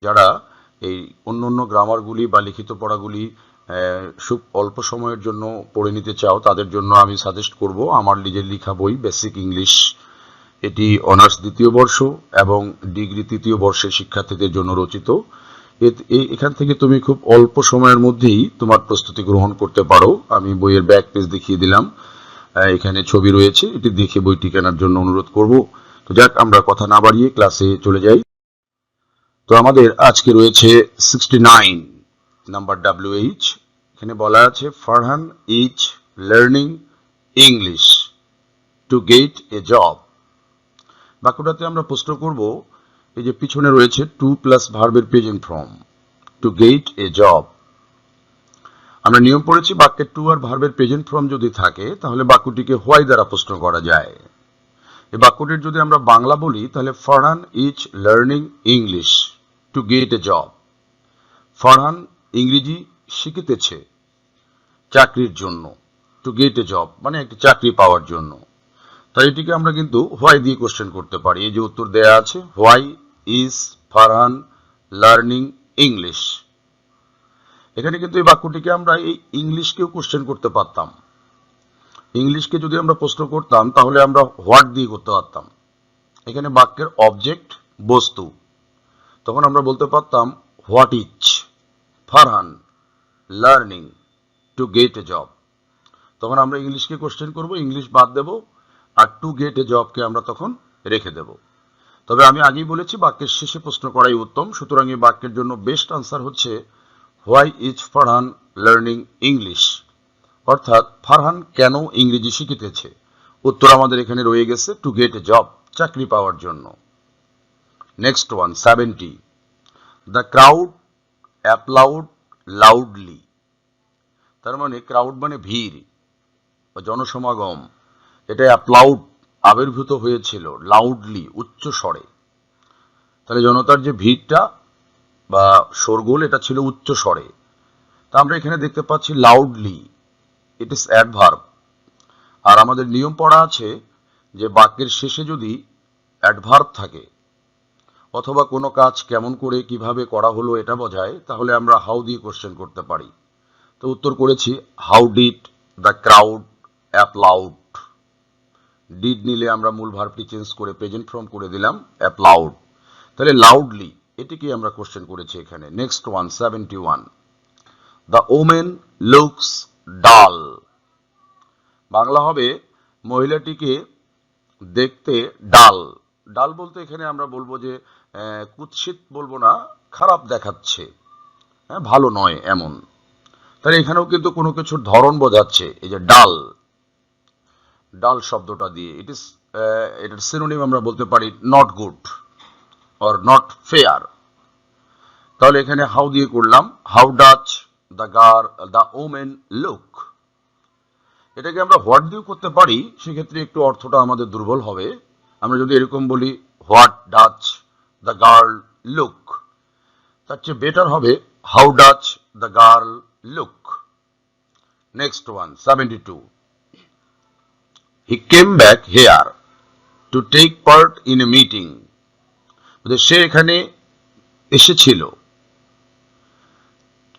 যারা এই অন্য অন্য গ্রামারগুলি বা লিখিত পড়াগুলি খুব অল্প সময়ের জন্য পড়ে নিতে চাও, তাদের জন্য আমি সাজেস্ট করব আমার নিজের লেখা বই বেসিক ইংলিশ। এটি অনার্স দ্বিতীয় বর্ষ এবং ডিগ্রি তৃতীয় বর্ষের শিক্ষার্থীদের জন্য রচিত। এখান থেকে তুমি খুব অল্প সময়ের মধ্যেই তোমার প্রস্তুতি গ্রহণ করতে পারো। আমি বইয়ের ব্যাক পেজ দেখিয়ে দিলাম, এখানে ছবি রয়েছে, এটি দেখে বইটি কেনার জন্য অনুরোধ করব। তো যাক, আমরা কথা না বাড়িয়ে ক্লাসে চলে যাই। তো আমাদের আজকে রয়েছে 69 নাম্বার WH। এখানে বলা আছে Farhan is learning English to get a job. বাক্যটাতে আমরা প্রশ্ন করব, এই যে পিছনে রয়েছে টু প্লাস ভার্বের present form, to get a job. আমরা নিয়ম পড়েছি বাক্যের টু আর ভার্বের প্রেজেন্ট ফর্ম যদি থাকে তাহলে বাক্যটিকে হোয়াই দ্বারা প্রশ্ন করা যায়। এই বাক্যটির যদি আমরা বাংলা বলি তাহলে Farhan is learning English to get a job. Farhan ইংরেজি শিখিতেছে চাকরির জন্য, টু গেট এ জব মানে একটি চাকরি পাওয়ার জন্য। তাই এটিকে আমরা কিন্তু হোয়াই দিয়ে কোশ্চেন করতে পারি। এই যে উত্তর দেয়া আছে, why is Farhan learning English. এখানে কিন্তু এই বাক্যটিকে আমরা এই ইংলিশকেও কোশ্চেন করতে পারতাম। ইংলিশকে যদি আমরা প্রশ্ন করতাম তাহলে আমরা হোয়াট দিয়ে করতে পারতাম। এখানে বাক্যের অবজেক্ট বস্তু, তখন আমরা বলতে পারতাম what is Farhan learning to get a job. তখন আমরা ইংলিশকে কোশ্চেন করব, ইংলিশ বাদ দেব, আর টু গেট এ জবকে আমরা তখন রেখে দেব। তবে আমি আগেই বলেছি বাক্যের শেষে প্রশ্ন করাই উত্তম, সুতরাং এই বাক্যের জন্য বেস্ট আনসার হচ্ছে why is Farhan learning English, অর্থাৎ ফারহান কেন ইংরেজি শিখিতেছে। উত্তর আমাদের এখানে রয়ে গেছে টু গেট এ জব, চাকরি পাওয়ার জন্য। Next one 70, the crowd অ্যাপ্লাউড loudly. তার মানে ক্রাউড মানে ভিড় বা জনসমাগম, এটা অ্যাপ্লাউড আবির্ভূত হয়েছিল লাউডলি উচ্চ স্বরে। তাহলে জনতার যে ভিড়টা বা শোরগোল এটা ছিল উচ্চ স্বরে। তা আমরা এখানে দেখতে পাচ্ছি লাউডলি, ইট ইজ অ্যাডভার্ব। আর আমাদের নিয়ম পড়া আছে যে বাক্যের শেষে যদি অ্যাডভার্ব থাকে অথবা কোনো কাজ কেমন করে কিভাবে করা হলো এটা বোঝায়, তাহলে আমরা হাউ দিয়ে কোশ্চেন করতে পারি। তো উত্তর করেছি how did the crowd অ্যাপ্লাউড। Did নিলে আমরা মূল ভার্বটি চেঞ্জ করে প্রেজেন্ট ফর্ম করে দিলাম অ্যাপ্লাউড। তাহলে লাউডলি এটিকে আমরা কোশ্চেন করেছি এখানে। Next one 71, the women looks ডাল। বাংলা হবে মহিলাটিকে দেখতে ডাল। ডাল বলতে এখানে আমরা বলবো যে কুৎসিত বলবো না, খারাপ দেখাচ্ছে, হ্যাঁ ভালো নয় এমন। তাহলে এখানেও কিন্তু কোনো কিছুর ধরন বোঝাচ্ছে, এই যে ডাল, ডাল শব্দটা দিয়ে এটার সিনোনিম আমরা বলতে পারি not good or not fair. তাহলে এখানে হাউ দিয়ে করলাম, how does the women look. এটাকে আমরা হোয়াট দিয়েও করতে পারি, সেক্ষেত্রে একটু অর্থটা আমাদের দুর্বল হবে। আমরা যদি এরকম বলি what does the girl look, তার চেয়ে বেটার হবে how does the girl look. Next one 72, he came back here to take part in a meeting. সে এখানে এসেছিল,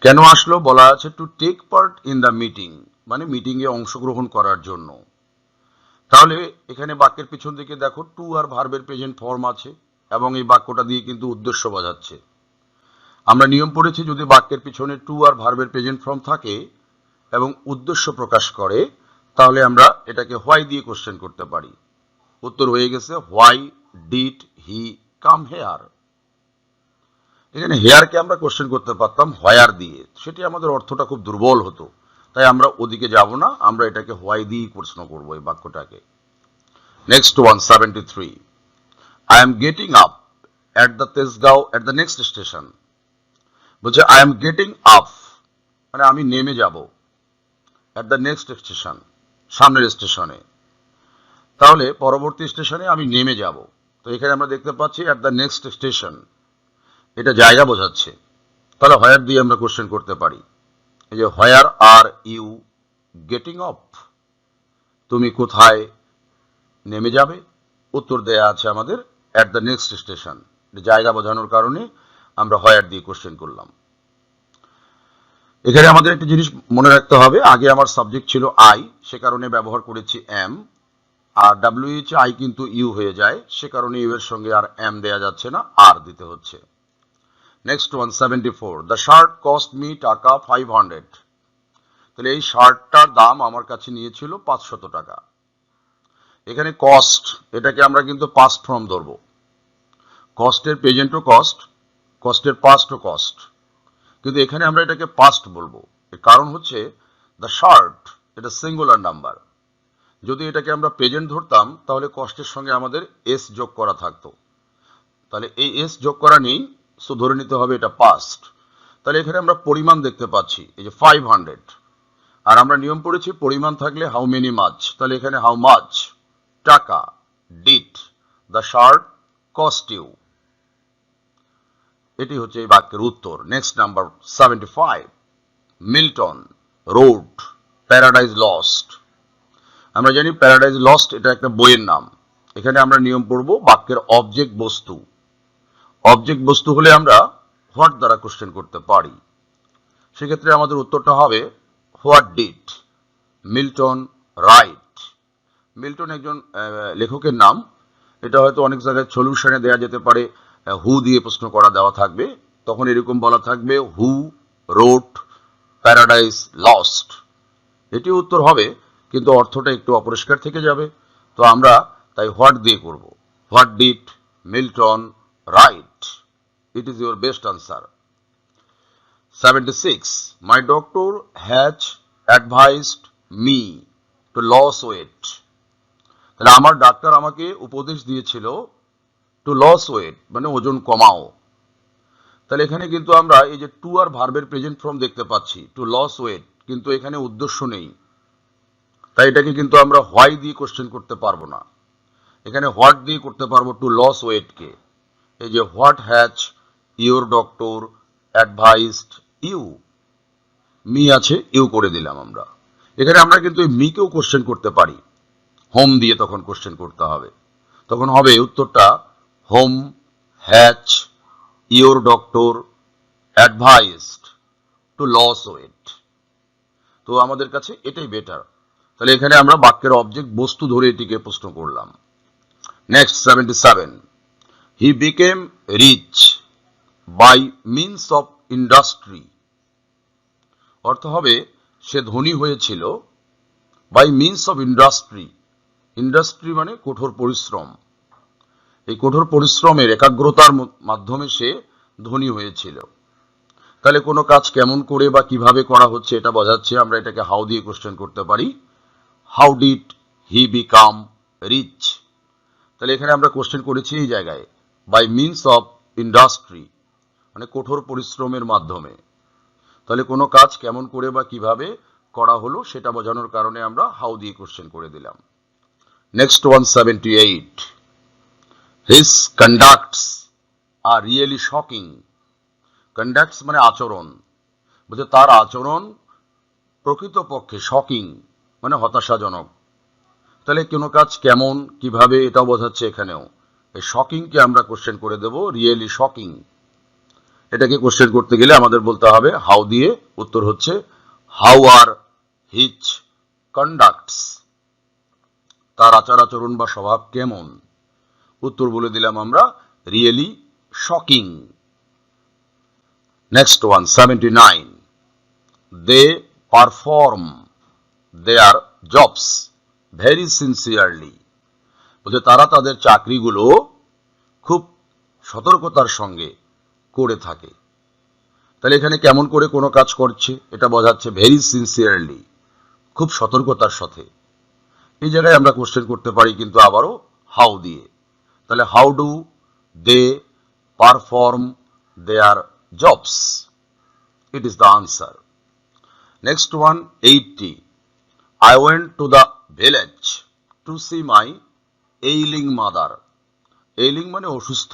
কেন আসলো বলা আছে to take part in the meeting মানে মিটিংয়ে অংশগ্রহণ করার জন্য। তাহলে এখানে বাক্যের পিছন দিকে দেখো টু আর ভার্বের প্রেজেন্ট ফর্ম আছে এবং এই বাক্যটা দিয়ে কিন্তু উদ্দেশ্য বোঝাচ্ছে। আমরা নিয়ম পড়েছি যদি বাক্যের পিছনে টু আর ভার্বের প্রেজেন্ট ফর্ম থাকে এবং উদ্দেশ্য প্রকাশ করে তাহলে আমরা এটাকে হোয়াই দিয়ে কোশ্চেন করতে পারি। উত্তর হয়ে গেছে why did he come here. এখানে হেয়ারকে আমরা কোশ্চেন করতে পারতাম হোয়ার দিয়ে, সেটি আমাদের অর্থটা খুব দুর্বল হতো, তাই আমরা ওদিকে যাব না, আমরা এটাকে হোয়াই দিয়েই প্রশ্ন করব এই বাক্যটাকে। Next one 73, I am getting up at the Tejgaon at the next station. বলছে আই এম গেটিং আপ মানে আমি নেমে যাব, অ্যাট দ্য নেক্সট স্টেশন সামনের স্টেশনে, তাহলে পরবর্তী স্টেশনে আমি নেমে যাব। তো এখানে আমরা দেখতে পাচ্ছি অ্যাট দ্য নেক্সট স্টেশন, এটা জায়গা বোঝাচ্ছে। তাহলে হোয়ার দিয়ে আমরা কোশ্চেন করতে পারি। এই যে হোয়ার আর ইউ গেটিং অফ, তুমি কোথায় নেমে যাবে। উত্তর দেয়া আছে আমাদের অ্যাট দ্য নেক্সট স্টেশন, জায়গা বোঝানোর কারণে আমরা হোয়ার দিয়ে কোশ্চেন করলাম। এখানে আমাদের একটা জিনিস মনে রাখতে হবে, আগে আমার সাবজেক্ট ছিল আই, সে কারণে ব্যবহার করেছি এম, আর ডাব্লিউএইচ আই কিন্তু ইউ হয়ে যায়, সে কারণে ইউ এর সঙ্গে আর এম দেয়া যাচ্ছে না, আর দিতে হচ্ছে। Next one 74, the shirt cost me টাকা 500। তাহলে এই শার্টটার দাম আমার কাছে নিয়েছিল 500 টাকা। এখানে কস্ট, এটাকে আমরা কিন্তু পাস্ট ফর্ম ধরবো। কস্টের প্রেজেন্টও কস্ট, কস্টের পাস্টও কস্ট, কিন্তু এখানে আমরা এটাকে পাস্ট বলবো। এর কারণ হচ্ছে দ্য শার্ট এটা সিঙ্গুলার নাম্বার, যদি এটাকে আমরা প্রেজেন্ট ধরতাম তাহলে কস্টের সঙ্গে আমাদের এস যোগ করা থাকতো, তাহলে এই এস যোগ করা নেই, সো ধরে নিতে হবে এটা পাস্ট। তাহলে এখানে আমরা পরিমাণ দেখতে পাচ্ছি, এই যে 500, আর আমরা নিয়ম পড়েছি পরিমাণ থাকলে হাউ মেনি মাচ, তাহলে এখানে how much taka did the shirt cost you. এটি হচ্ছে এই বাক্যের উত্তর। Next number 75, Milton road paradise lost. আমরা জানি প্যারাডাইজ লস্ট এটা একটা বইয়ের নাম। এখানে আমরা নিয়ম পড়ব বাক্যের অবজেক্ট বস্তু। অবজেক্ট বস্তু হলে আমরা হোয়াট দ্বারা কোশ্চেন করতে পারি। সেক্ষেত্রে আমাদের উত্তরটা হবে what did Milton right. Milton একজন লেখকের নাম, এটা হয়তো অনেক জায়গায় সলিউশনে দেওয়া যেতে পারে, হু দিয়ে প্রশ্ন করা দেওয়া থাকবে, তখন এরকম বলা থাকবে হু রোড প্যারাডাইজ লস্ট। এটি উত্তর হবে, কিন্তু অর্থটা একটু অপরিষ্কার থেকে যাবে, তো আমরা তাই হোয়াট দিয়ে করব। What did Milton write, it is your best answer. 76, my doctor has advised me to lose weight. তাহলে আমার ডাক্তার আমাকে উপদেশ দিয়েছিল টু লস ওয়েট মানে ওজন কমাও। তাহলে এখানে কিন্তু আমরা এই যে টু আর ভার্বের প্রেজেন্ট ফর্ম দেখতে পাচ্ছি, টু লস ওয়েট, কিন্তু এখানে উদ্দেশ্য নেই, তাই এটাকে কিন্তু আমরা হোয়াই দিয়ে কোশ্চেন করতে পারবো না। এখানে হোয়াট দিয়ে করতে পারবো টু লস ওয়েটকে। এই যে what has your doctor advised you, me আছে ইউ করে দিলাম আমরা। এখানে আমরা কিন্তু এই মিকেও কোশ্চেন করতে পারি, হোম দিয়ে তখন কোশ্চেন করতে হবে, তখন হবে উত্তরটা whom has your doctor advised to lose weight. তো আমাদের কাছে এটাই বেটার। তাহলে এখানে আমরা বাক্যের অবজেক্ট বস্তু ধরে এটিকে প্রশ্ন করলাম। Next 77, he became rich by means of industry. অর্থ হবে সে ধনী হয়েছিল by means of industry. Industry মানে কঠোর পরিশ্রম, এই কঠোর পরিশ্রমের একাগ্রতার মাধ্যমে সে ধনী হয়েছিল। তাহলে কোনো কাজ কেমন করে বা কিভাবে করা হচ্ছে এটা বোঝাচ্ছে, আমরা এটাকে হাউ দিয়ে কোশ্চেন করতে পারি। How did he become rich. তাহলে এখানে আমরা কোশ্চেন করেছি এই জায়গায় বাই মিনস অফ ইন্ডাস্ট্রি মানে কঠোর পরিশ্রমের মাধ্যমে। তাহলে কোনো কাজ কেমন করে বা কিভাবে করা হলো সেটা বোঝানোর কারণে আমরা হাউ দিয়ে কোশ্চেন করে দিলাম। Next 178, his conducts are really shocking. Conducts মানে আচরণ, বলছে তার আচরণ প্রকৃতপক্ষে শকিং মানে হতাশাজনক। তাহলে কোনো কাজ কেমন কিভাবে এটাও বোঝাচ্ছে এখানেও, এই শকিংকে আমরা কোশ্চেন করে দেব রিয়েলি শকিং। এটাকে কোশ্চেন করতে গেলে আমাদের বলতে হবে হাউ দিয়ে, উত্তর হচ্ছে হাউ আর হিজ কন্ডাক্টস, তার আচার আচরণ বা স্বভাব কেমন। উত্তর বলে দিলাম আমরা really shocking. Next 179, they perform their jobs very sincerely. বলছে তারা তাদের চাকরিগুলো খুব সতর্কতার সঙ্গে করে থাকে। তাহলে এখানে কেমন করে কোনো কাজ করছে এটা বোঝাচ্ছে ভেরি সিনসিয়ারলি, খুব সতর্কতার সাথে। এই জায়গায় আমরা কোশ্চেন করতে পারি কিন্তু আবারও হাউ দিয়ে। তাহলে how do they perform their jobs, it is the answer. Next 180, I went to the village to see my ailing mother. ailing মানে অসুস্থ।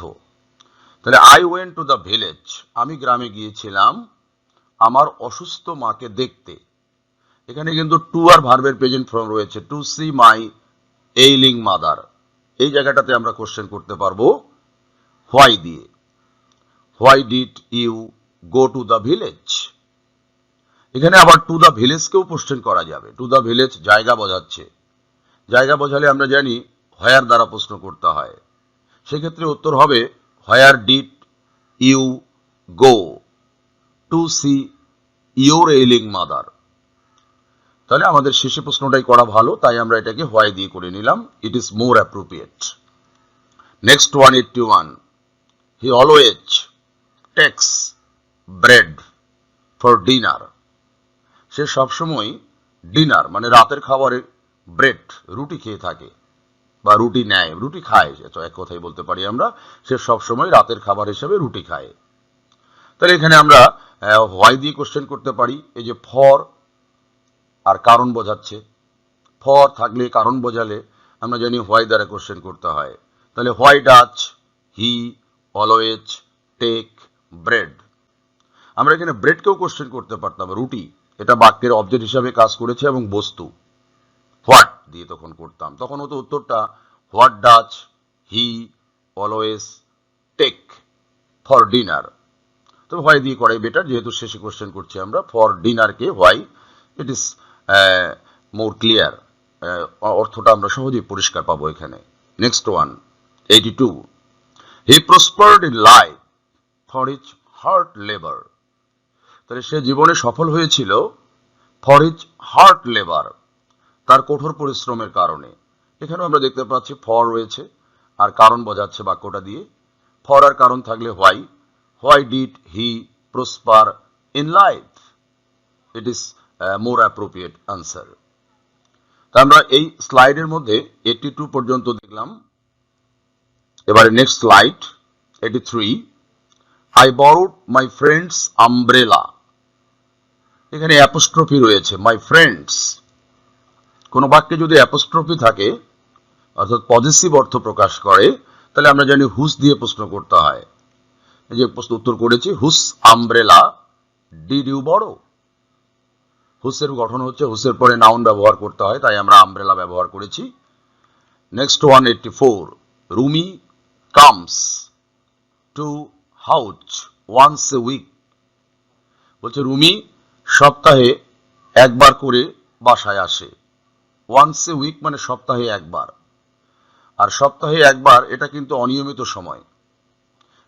তাহলে I went to the village, আমি গ্রামে গিয়েছিলাম আমার অসুস্থ মাকে দেখতে। এখানে কিন্তু টু আর ভার্বের প্রেজেন্ট ফর্ম রয়েছে, to see my ailing mother. এই জায়গাটাতে আমরা কোশ্চেন করতে পারবো হোয়াই দিয়ে। Why did you go to the village? এখানে আবার টু দ্য ভিলেজকেও কোশ্চেন করা যাবে। টু দ্য ভিলেজ জায়গা বোঝাচ্ছে, জায়গা বোঝালে আমরা জানি হোয়ার দ্বারা প্রশ্ন করতে হয়। সেক্ষেত্রে উত্তর হবে where did you go to see your ailing mother. তাহলে আমাদের শেষে প্রশ্নটাই করা ভালো, তাই আমরা এটাকে হোয়াই দিয়ে করে নিলাম। It is more appropriate. Next 181, he always takes bread for dinner. সে সবসময় ডিনার মানে রাতের খাবারে ব্রেড রুটি খেয়ে থাকে, বা রুটি নেয়, রুটি খায়, তো এক কথাই বলতে পারি আমরা সে সবসময় রাতের খাবার হিসেবে রুটি খায়। তাহলে এখানে আমরা হোয়াই দিয়ে কোশ্চেন করতে পারি। এই যে ফর আর কারণ বোঝাচ্ছে, ফর থাকলে কারণ বোঝালে আমরা জানি হোয়াই দ্বারা কোশ্চেন করতে হয়। তাহলে why does he always take bread. আমরা এখানে ব্রেডকেও কোশ্চেন করতে পারতাম, রুটি এটা বাক্যের অবজেক্ট হিসাবে কাজ করেছে এবং বস্তু হোয়াট দিয়ে তখন করতাম, তখন হতো উত্তরটা what does he always take for dinner. তো হোয়াই দিয়ে করাই বেটার, যেহেতু শেষে কোশ্চেন করছি আমরা ফর ডিনারকে why, it is more clear, অর্থটা আমরা সহজেই পরিষ্কার পাবো এখানে। Next 182, he prospered in life for his hard labour. তাহলে সে জীবনে সফল হয়েছিল ফর হিজ হার্ড লেবার, তার কঠোর পরিশ্রমের কারণে। এখানেও আমরা দেখতে পাচ্ছি ফর রয়েছে আর কারণ বোঝাচ্ছে বাক্যটা দিয়ে। ফর আর কারণ থাকলে why, why did he prosper in life, it is more appropriate answer. তা আমরা এই স্লাইডের মধ্যে 82 পর্যন্ত দেখলাম। এবারে next slide 83, I borrowed my friends umbrella. এখানে অ্যাপোস্ট্রফি রয়েছে, মাই ফ্রেন্ডস। কোন বাক্যে যদি অ্যাপোস্ট্রফি থাকে অর্থাৎ পজিটিভ অর্থ প্রকাশ করে, তাহলে আমরা জানি হুস দিয়ে প্রশ্ন করতে হয়। এই যে প্রশ্ন উত্তর করেছি, হুস আমব্রেলা ডিড ইউ বড়ো। হুসের গঠন হচ্ছে হুসের পরে নাউন ব্যবহার করতে হয়, তাই আমরা আমব্রেলা ব্যবহার করেছি। Next 184, Rumi comes to house once a week. বলছে রুমি সপ্তাহে একবার করে বাসায় আসে। ওয়ান্স এ উইক মানে সপ্তাহে একবার, আর সপ্তাহে একবার এটা কিন্তু অনিয়মিত সময়,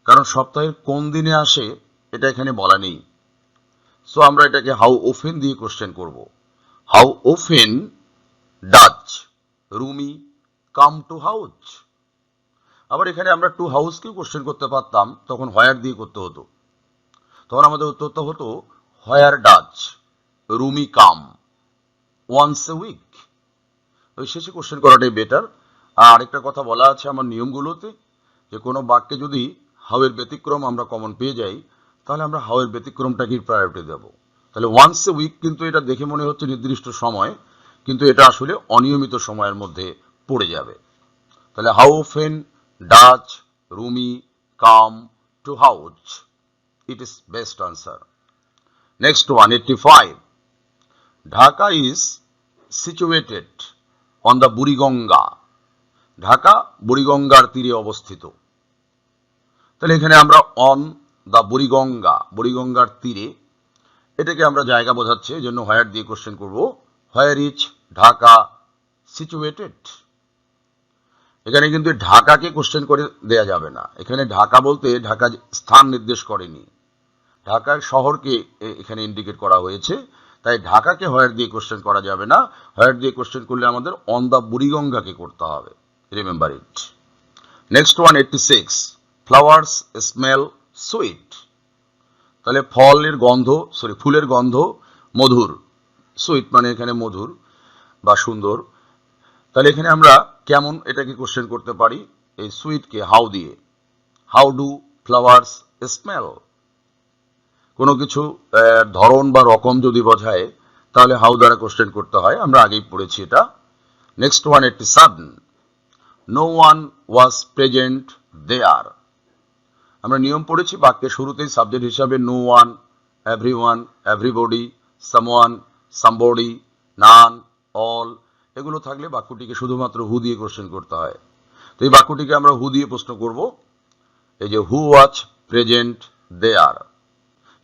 কারণ সপ্তাহের কোন দিনে আসে এটা এখানে বলা নেই। সো আমরা এটাকে হাউ ওফেন দিয়ে কোশ্চেন করব। How often does Rumi come to house. আবার এখানে আমরা টু হাউসকেও কোশ্চেন করতে পারতাম, তখন হোয়ার দিয়ে করতে হতো। তখন আমাদের উত্তরটা হতো where does Rumi come once a week. ওই শেষে কোশ্চেন করাটাই বেটার। আর আরেকটা কথা বলা আছে আমার নিয়মগুলোতে, যে কোনো বাক্যে যদি হাউয়ের ব্যতিক্রম আমরা কমন পেয়ে যাই, তাহলে আমরা হাউয়ের ব্যতিক্রমটাকেই প্রায়োরিটি দেব। তাহলে ওয়ান্স এ উইক কিন্তু এটা দেখে মনে হচ্ছে নির্দিষ্ট সময়, কিন্তু এটা আসলে অনিয়মিত সময়ের মধ্যে পড়ে যাবে। তাহলে how often does Rumi come to house, it is best answer. Next 185, Dhaka is situated on the Buriganga. Dhaka বুড়িগঙ্গার তীরে অবস্থিত। তাহলে এখানে আমরা অন দ্য বুড়িগঙ্গা, বুড়িগঙ্গার তীরে, এটাকে আমরা জায়গা বোঝাচ্ছে, এই জন্য হোয়ার দিয়ে কোশ্চেন করব। Where is Dhaka situated. এখানে কিন্তু ঢাকাকে কোশ্চেন করে দেয়া যাবে না। এখানে ঢাকা বলতে ঢাকা স্থান নির্দেশ করেনি, ঢাকার শহরকে এখানে ইন্ডিকেট করা হয়েছে, তাই ঢাকাকে হোয়ার দিয়ে কোশ্চেন করা যাবে না। হোয়ার দিয়ে কোশ্চেন করলে আমাদের অন দ্য বুড়িগঙ্গাকে করতে হবে, remember it. Next 186, flowers smell sweet. তাহলে ফুলের গন্ধ মধুর, সুইট মানে এখানে মধুর বা সুন্দর। তাহলে এখানে আমরা কেমন এটাকে কোশ্চেন করতে পারি, এই সুইটকে হাউ দিয়ে। How do flowers smell. কোনো কিছু ধরন বা রকম যদি বোঝায়, তাহলে হাউ দ্বারা কোশ্চেন করতে হয়, আমরা আগেই পড়েছি এটা। Next 187, no one was present there. আমরা নিয়ম পড়েছি বাক্যের শুরুতেই সাবজেক্ট হিসাবে no one, everyone, everybody, someone, somebody, none, all এগুলো থাকলে বাক্যটিকে শুধুমাত্র হু দিয়ে কোশ্চেন করতে হয়। তো এই বাক্যটিকে আমরা হু দিয়ে প্রশ্ন করব। এই যে হু ওয়াজ প্রেজেন্ট দে আর।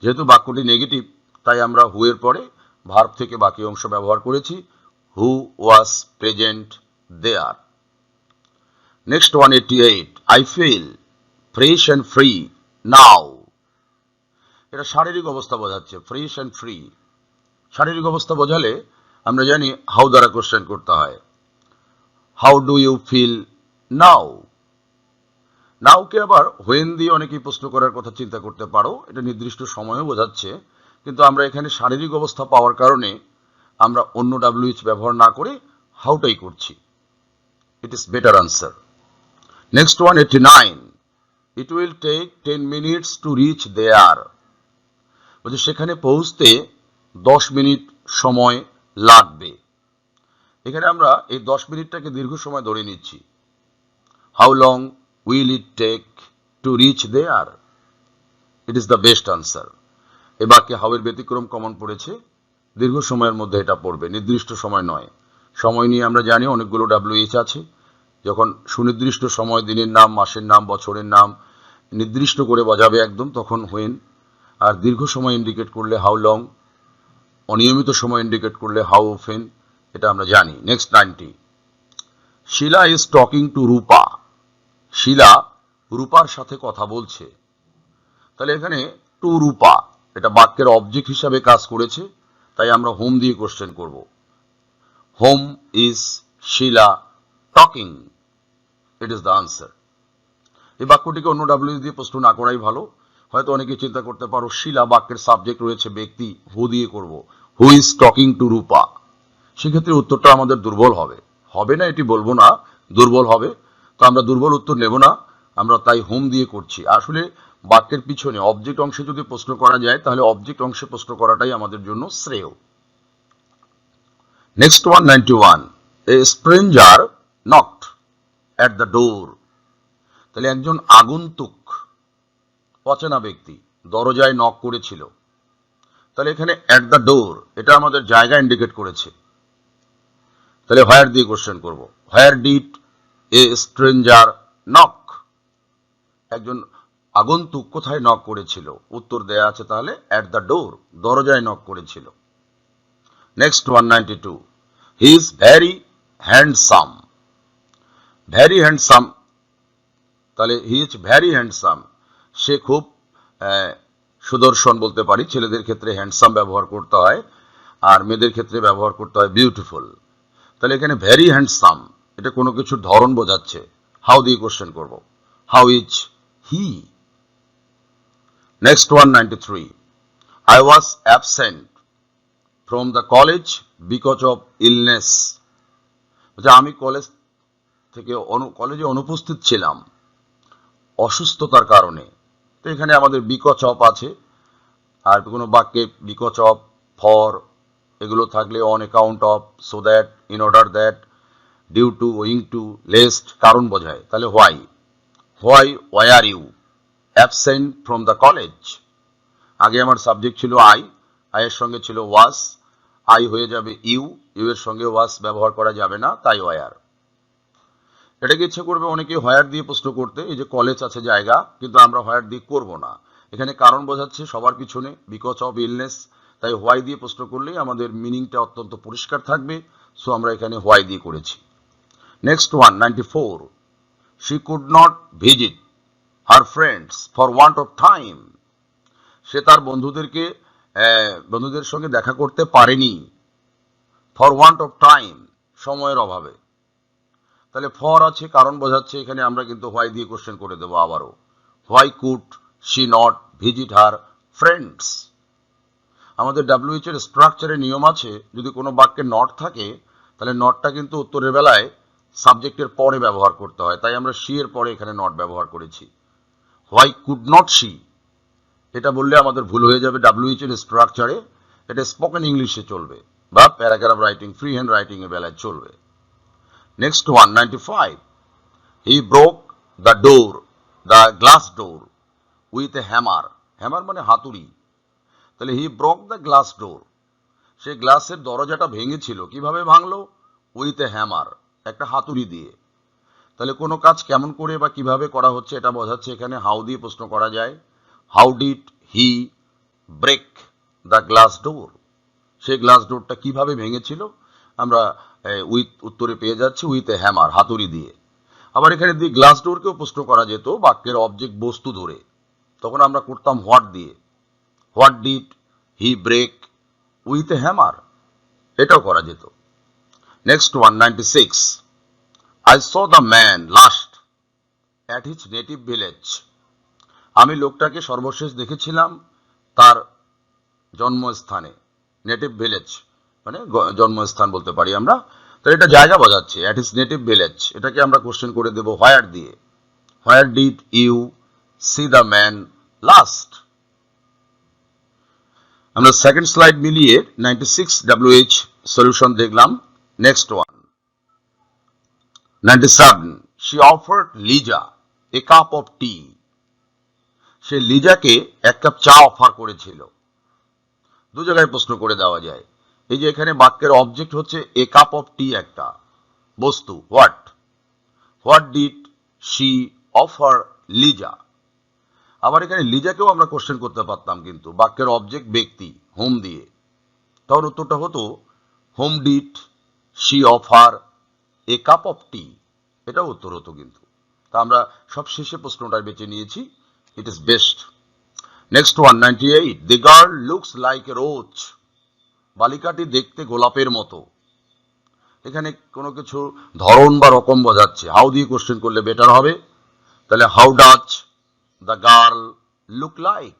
যেহেতু বাক্যটি নেগেটিভ, তাই আমরা হু এর পরে ভার্ব থেকে বাকি অংশ ব্যবহার করেছি, who was present there. Next 188, I feel fresh and free now. এটা শারীরিক অবস্থা বোঝাচ্ছে, ফ্রেশ অ্যান্ড ফ্রি। শারীরিক অবস্থা বোঝালে আমরা জানি হাউ দ্বারা কোশ্চেন করতে হয়। How do you feel now. নাওকে আবার হোয়েন দিয়ে অনেকেই প্রশ্ন করার কথা চিন্তা করতে পারো, এটা নির্দিষ্ট সময়ও বোঝাচ্ছে, কিন্তু আমরা এখানে শারীরিক অবস্থা পাওয়ার কারণে আমরা অন্য ডাব্লিউএইচ ব্যবহার না করে হাউটাই করছি। It is better answer. Next 189, it will take 10 minutes to reach there. বলছে সেখানে পৌঁছতে 10 মিনিট সময় লাগবে। এখানে আমরা এই 10 মিনিটটাকে দীর্ঘ সময় ধরে নিচ্ছি। How long will it take to reach there? It is the best answer. এ বাক্যে হাউ এর ব্যতিক্রম কমন পড়েছে, দীর্ঘ সময়ের মধ্যে এটা পড়বে, নির্দিষ্ট সময় নয়। সময় নিয়ে আমরা জানি অনেকগুলো ডাব্লিউএইচ আছে। যখন সুনির্দিষ্ট সময়, দিনের নাম, মাসের নাম, বছরের নাম নির্দিষ্ট করে বোঝাবে একদম, তখন হোয়েন। আর দীর্ঘ সময় ইন্ডিকেট করলে হাউ লং, অনিয়মিত সময় ইন্ডিকেট করলে হাউ অফেন, এটা আমরা জানি। Next 90, Shila is talking to Rupa. শিলা রূপার সাথে কথা বলছে। তাহলে এখানে টু রূপা, এটা বাক্যের অবজেক্ট হিসাবে কাজ করেছে, তাই আমরা হোম দিয়ে কোশ্চেন করব। Home is Shila talking? It is the answer. এই বাক্যটিকে অন্য ডাব্লিউ দিয়ে প্রশ্ন না করাই ভালো। হয়তো অনেকে চিন্তা করতে পারো শিলা বাক্যের সাবজেক্ট রয়েছে ব্যক্তি, হু দিয়ে করব, হু ইজ টকিং টু রূপা। সেক্ষেত্রে উত্তরটা আমাদের দুর্বল হবে। হবে না এটি বলবো না, দুর্বল হবে। তো আমরা দুর্বল উত্তর নেব না, আমরা তাই হোম দিয়ে করছি। আসলে বাক্যের পিছনে অবজেক্ট অংশে যদি প্রশ্ন করা যায়, তাহলে অবজেক্ট অংশে প্রশ্ন করাটাই আমাদের জন্য শ্রেয়। Next 191, a stranger knocked at the door. তাহলে একজন আগন্তুক, অচেনা ব্যক্তি দরজায় নক করেছিল। তাহলে এখানে অ্যাট দ্য ডোর, এটা আমাদের জায়গা ইন্ডিকেট করেছে। তাহলে হোয়ার দিয়ে কোশ্চেন করব। Where did a stranger knock? একজন আগন্তুক কোথায় নক করেছিল? উত্তর দেয়া আছে তাহলে অ্যাট দ্য ডোর, দরজায় নক করেছিল। Next 192, he is very handsome. Very handsome, তাহলে হি ইজ ভ্যারি হ্যান্ডসাম, সে খুব সুদর্শন বলতে পারি। ছেলেদের ক্ষেত্রে হ্যান্ডসাম ব্যবহার করতে হয়, আর মেয়েদের ক্ষেত্রে ব্যবহার করতে হয় বিউটিফুল। তাহলে এখানে ভ্যারি হ্যান্ডসাম, এটা কোনো কিছুর ধরন বোঝাচ্ছে। হাউ দিয়ে কোশ্চেন করব। How is he? Next 193, I was absent from the college because of illness. আমি কলেজে অনুপস্থিত ছিলাম অসুস্থতার কারণে। তো এখানে আমাদের বিকজ অফ আছে, আর কোনো বাক্যে বিকজ অফ, ফর এগুলো থাকলে on account of, so that, in order that, due to, owing to, lest কারণ বোঝায়। তাহলে why, why were you absent from the college? আগে আমার সাবজেক্ট ছিল আই, আইয়ের সঙ্গে ছিল ওয়াস, আই হয়ে যাবে ইউ, ইউ এর সঙ্গে ওয়াস ব্যবহার করা যাবে না, তাই ওয়ার। এটাকে ইচ্ছে করবে অনেকে হোয়ার দিয়ে প্রশ্ন করতে, এই যে কলেজ আছে জায়গা, কিন্তু আমরা হোয়ার দিয়ে করব না। এখানে কারণ বোঝাচ্ছে সবার পিছনে, বিকজ অফ ইলনেস, তাই হোয়াই দিয়ে প্রশ্ন করলেই আমাদের মিনিংটা অত্যন্ত পরিষ্কার থাকবে। সো আমরা এখানে হোয়াই দিয়ে করেছি। Next 194, she could not visit her friends for want of time. সে তার বন্ধুদের সঙ্গে দেখা করতে পারেনি, ফর ওয়ান্ট অফ টাইম, সময়ের অভাবে। তাহলে ফর আছে, কারণ বোঝাচ্ছে, এখানে আমরা কিন্তু হোয়াই দিয়ে কোশ্চেন করে দেবো আবারও। Why could she not visit her friends? আমাদের ডাব্লিউএইচ এর স্ট্রাকচারে নিয়ম আছে, যদি কোনো বাক্যে নট থাকে তাহলে নটটা কিন্তু উত্তরের বেলায় সাবজেক্টের পরে ব্যবহার করতে হয়, তাই আমরা শি এর পরে এখানে নট ব্যবহার করেছি। হোয়াই কুড নট শি, এটা বললে আমাদের ভুল হয়ে যাবে ডাব্লিউএইচ এর স্ট্রাকচারে। এটা স্পোকেন ইংলিশে চলবে বা paragraph writing, free hand writing এর বেলায় চলবে। Next 195, he broke the door, the glass door with a hammer. Hammer মানে হাতুড়ি। তাহলে he broke the glass door, সে গ্লাসের দরজাটা ভেঙেছিল। কিভাবে ভাঙলো? উইথ এ হ্যামার, একটা হাতুড়ি দিয়ে। তাহলে কোনো কাজ কেমন করে বা কিভাবে করা হচ্ছে এটা বোঝাচ্ছে। এখানে হাউ দিয়ে প্রশ্ন করা যায়, how did he break the glass door, সেই গ্লাস ডোরটা কিভাবে ভেঙেছিল, আমরা উইথ উত্তরে পেয়ে যাচ্ছি উইথ এ হ্যামার, হাতুড়ি দিয়ে। আবার এখানে দি গ্লাস ডোরকেও প্রশ্ন করা যেত বাক্যের অবজেক্ট বস্তু ধরে, তখন আমরা করতাম হোয়াট দিয়ে, what did he break with a hammer, এটাও করা যেত। Next one 96, I saw the man last at his native village, আমি লোকটাকে সর্বশেষ দেখেছিলাম তার জন্মস্থানে, নেটিভ ভিলেজ মানে জন্মস্থান বলতে পারি আমরা, তো এটা জায়গা বোঝাচ্ছে, অ্যাট হিজ নেটিভ ভিলেজ। এটাকে আমরা কোশ্চেন করে দেব হোয়ার দিয়ে, where did you see the man last. আমরা সেকেন্ড স্লাইড মিলিয়ে 96 WH সলিউশন দেখলাম। Next one 97, she offered Liza a cup of tea, সে লিজাকে এক কাপ চা অফার করেছিল। দু জায়গায় প্রশ্ন করে দেওয়া যায়। এই যে এখানে বাক্যের অবজেক্ট হচ্ছে এ কাপ অফ টি, একটা বস্তু what, what did she offer Liza. আবার এখানে লিজাকেও আমরা কোশ্চেন করতে পারতাম, কিন্তু বাক্যের অবজেক্ট ব্যক্তি হোম দিয়ে, তখন উত্তরটা হতো whom did she offer a cup of tea, এটাও উত্তর হতো কিন্তু। তা আমরা সব শেষে প্রশ্নটা বেছে নিয়েছি, it is best. Next one 98, the girl looks like a rose, বালিকাটি দেখতে গোলাপের মতো। এখানে কোনো কিছু ধরন বা রকম বোঝাচ্ছে, হাউ দিয়ে কোশ্চেন করলে বেটার হবে। তাহলে how does the girl look like.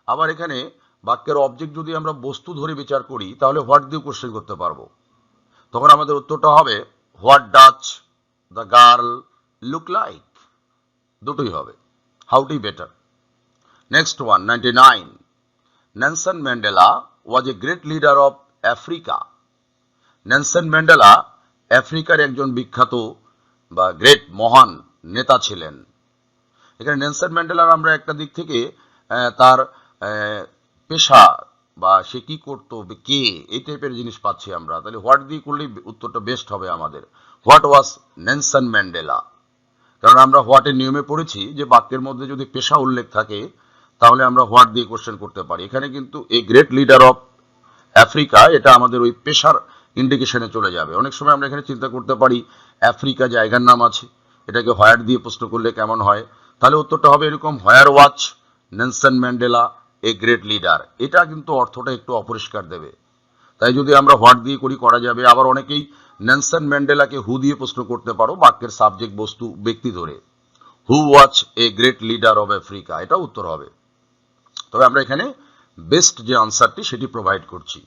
আবার এখানে বাক্যের অবজেক্ট যদি আমরা বস্তু ধরে বিচার করি তাহলে হোয়াট দিয়ে কোশ্চেন করতে পারবো, তখন আমাদের উত্তরটা হবে what does the girl look like, দুটোই হবে, হাউটি better. Next one 99, Nelson Mandela was a great leader of Africa, Nelson Mandela আফ্রিকার একজন বিখ্যাত বা গ্রেট মহান নেতা ছিলেন। এখানে নেলসন ম্যান্ডেলার আমরা একটা দিক থেকে তার পেশা বা সে কি করতো, কে, এই টাইপের জিনিস পাচ্ছি আমরা। তাহলে হোয়াট দিয়ে করলেই উত্তরটা বেস্ট হবে আমাদের, হোয়াট ওয়াজ নেলসন ম্যান্ডেলা। কারণ আমরা হোয়াটের নিয়মে পড়েছি যে বাক্যের মধ্যে যদি পেশা উল্লেখ থাকে তাহলে আমরা হোয়াট দিয়ে কোশ্চেন করতে পারি। এখানে কিন্তু এই গ্রেট লিডার অফ আফ্রিকা, এটা আমাদের ওই পেশার ইন্ডিকেশনে চলে যাবে। অনেক সময় আমরা এখানে চিন্তা করতে পারি আফ্রিকা জায়গার নাম আছে, এটাকে হোয়ার দিয়ে প্রশ্ন করলে কেমন হয়, তাহলে উত্তরটা হবে এরকম, where was Nelson Mandela a great leader. এটা কিন্তু অর্থটা একটু অপরিষ্কার দেবে, তাই যদি আমরা হোয়াট দিয়ে করি করা যাবে। আবার অনেকেই নেলসন ম্যান্ডেলাকে হু দিয়ে প্রশ্ন করতে পারো, বাক্যের সাবজেক্ট বস্তু ব্যক্তি ধরে, who was a great leader of Africa, এটা উত্তর হবে। তবে আমরা এখানে বেস্ট যে আনসারটি সেটি প্রোভাইড করছি,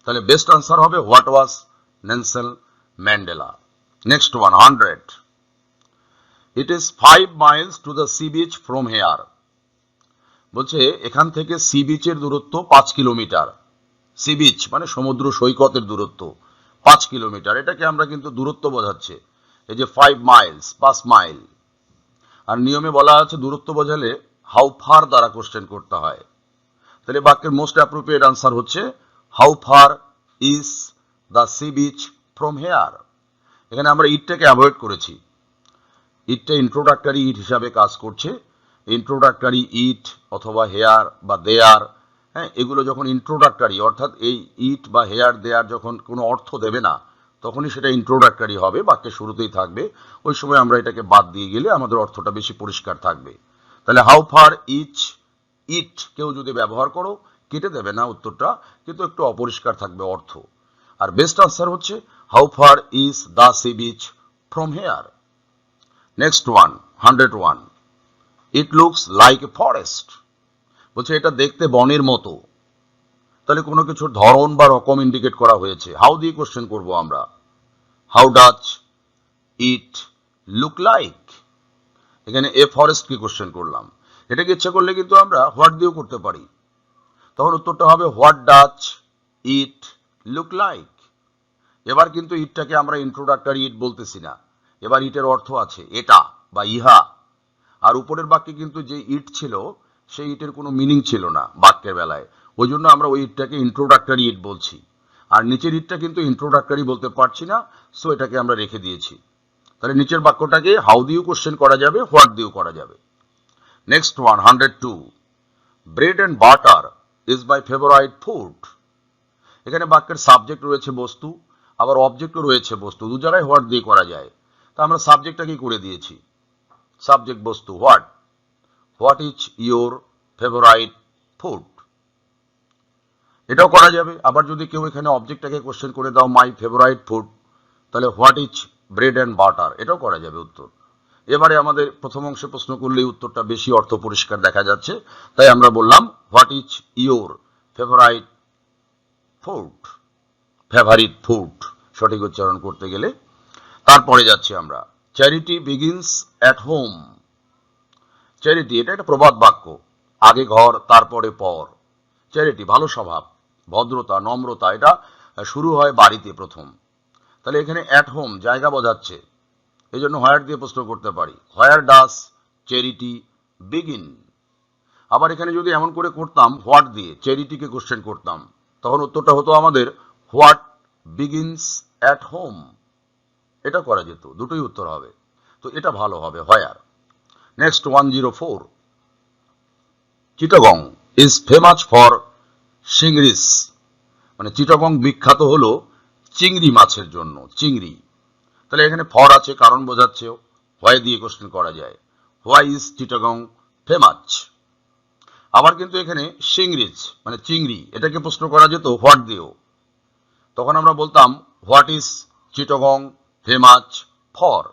তাহলে বেস্ট আনসার হবে what was Nelson Mandela. Next one 100, it is 5 miles to the sea beach from here, বলছে এখান থেকে সি বিচের দূরত্ব 5 কিলোমিটার। সি বিচ মানে সমুদ্র সৈকতের দূরত্ব 5 কিলোমিটার, এটাকে আমরা কিন্তু দূরত্ব বোঝাচ্ছে, এই যে 5 miles 5 মাইল। আর নিয়মে বলা আছে দূরত্ব বোঝালে হাউ ফার দ্বারা কোশ্চেন করতে হয়। তাহলে বাক্যের মোস্ট অ্যাপ্রোপ্রিয়েট আনসার হচ্ছে how far is the sea beach from here. এখানে আমরা ইটটাকে অ্যাভয়েড করেছি, ইটটা ইন্ট্রোডাক্টরি ইট হিসাবে কাজ করছে। ইন্ট্রোডাক্টরি ইট অথবা হেয়ার বা দেয়ার, হ্যাঁ, এগুলো যখন ইন্ট্রোডাক্টরি, অর্থাৎ এই ইট বা হেয়ার দেয়ার যখন কোনো অর্থ দেবে না তখনই সেটা ইন্ট্রোডাক্টরি হবে, বাক্যের শুরুতেই থাকবে। ওই সময় আমরা এটাকে বাদ দিয়ে গেলে আমাদের অর্থটা বেশি পরিষ্কার থাকবে। তাহলে হাউ ফার ইচ ইট কেউ যদি ব্যবহার করো কেটে দেবে না উত্তরটা, কিন্তু একটু অপরিষ্কার থাকবে অর্থ। আর বেস্ট আনসার হচ্ছে how far is the sea beach from here. Next one 101, it looks like a forest, বলছে এটা দেখতে বনের মতো। তাহলে কোনো কিছুর ধরন বা রকম ইন্ডিকেট করা হয়েছে, হাউ দিয়ে কোশ্চেন করব আমরা, how Dutch it look like. এখানে এ ফরেস্ট কি কোশ্চেন করলাম, এটাকে ইচ্ছা করলে কিন্তু আমরা হোয়াট দিয়েও করতে পারি, তখন উত্তরটা হবে what Dutch it look like. এবার কিন্তু ইটটাকে আমরা ইন্ট্রোডাক্টরি ইট বলতেছি না, এবার ইটের অর্থ আছে এটা বা ইহা। আর উপরের বাক্যে কিন্তু যে ইট ছিল সেই ইটের কোনো মিনিং ছিল না বাক্যের বেলায়, ওই জন্য আমরা ওই ইটটাকে ইন্ট্রোডাক্টরি ইট বলছি। আর নিচের ইটটা কিন্তু ইন্ট্রোডাক্টরি বলতে পারছি না, সো এটাকে আমরা রেখে দিয়েছি। তাহলে নিচের বাক্যটাকে হাউ দিয়েও কোশ্চেন করা যাবে, হোয়াট দিয়েও করা যাবে। Next one 102, bread and butter is my favourite food. এখানে বাক্যের সাবজেক্ট রয়েছে বস্তু, আবার অবজেক্টও রয়েছে বস্তু, দু জায়গায় হোয়াট দিয়ে করা যায়। তা আমরা সাবজেক্টটা কি করে দিয়েছি, সাবজেক্ট বস্তু what, what is your favourite food, এটাও করা যাবে। আবার যদি কেউ এখানে অবজেক্টটাকে কোশ্চেন করে দাও মাই ফেভারাইট ফুড, তাহলে what is bread and butter, এটাও করা যাবে উত্তর। এবারে আমাদের প্রথম অংশে প্রশ্ন করলেই উত্তরটা বেশি অর্থ পরিষ্কার দেখা যাচ্ছে, তাই আমরা বললাম what is your favourite food, favourite food সঠিক উচ্চারণ করতে গেলে। তারপরে যাচ্ছি আমরা, charity begins at home. Charity এটা একটা প্রবাদ বাক্য, আগে ঘর তারপরে পর। চ্যারিটি ভালো স্বভাব, ভদ্রতা, নম্রতা, এটা শুরু হয় বাড়িতে প্রথম। তাহলে এখানে অ্যাট হোম জায়গা বোঝাচ্ছে, এই জন্য হোয়ার দিয়ে প্রশ্ন করতে পারি, হোয়ার ডাস চ্যারিটি বিগিন। আবার এখানে যদি এমন করে করতাম হোয়াট দিয়ে চ্যারিটিকে কোশ্চেন করতাম, তখন উত্তরটা হতো আমাদের হোয়াট বিগিনস অ্যাট হোম, এটা করা যেত, দুটোই উত্তর হবে। তো এটা ভালো হবে where. Next 104, Chittagong is famous for চিংড়িস। মানে চিটাগং বিখ্যাত হলো চিংড়ি মাছের জন্য, চিংড়ি। তাহলে এখানে ফর আছে, কারণ বোঝাচ্ছে, হোয়াই দিয়ে কোশ্চেন করা যায়, হোয়াই ইজ চিটাগং ফেমাস। আবার কিন্তু এখানে চিংড়িস মানে চিংড়ি, এটাকে প্রশ্ন করা যেত হোয়াট দিয়েও, তখন আমরা বলতাম what is Chittagong famous for.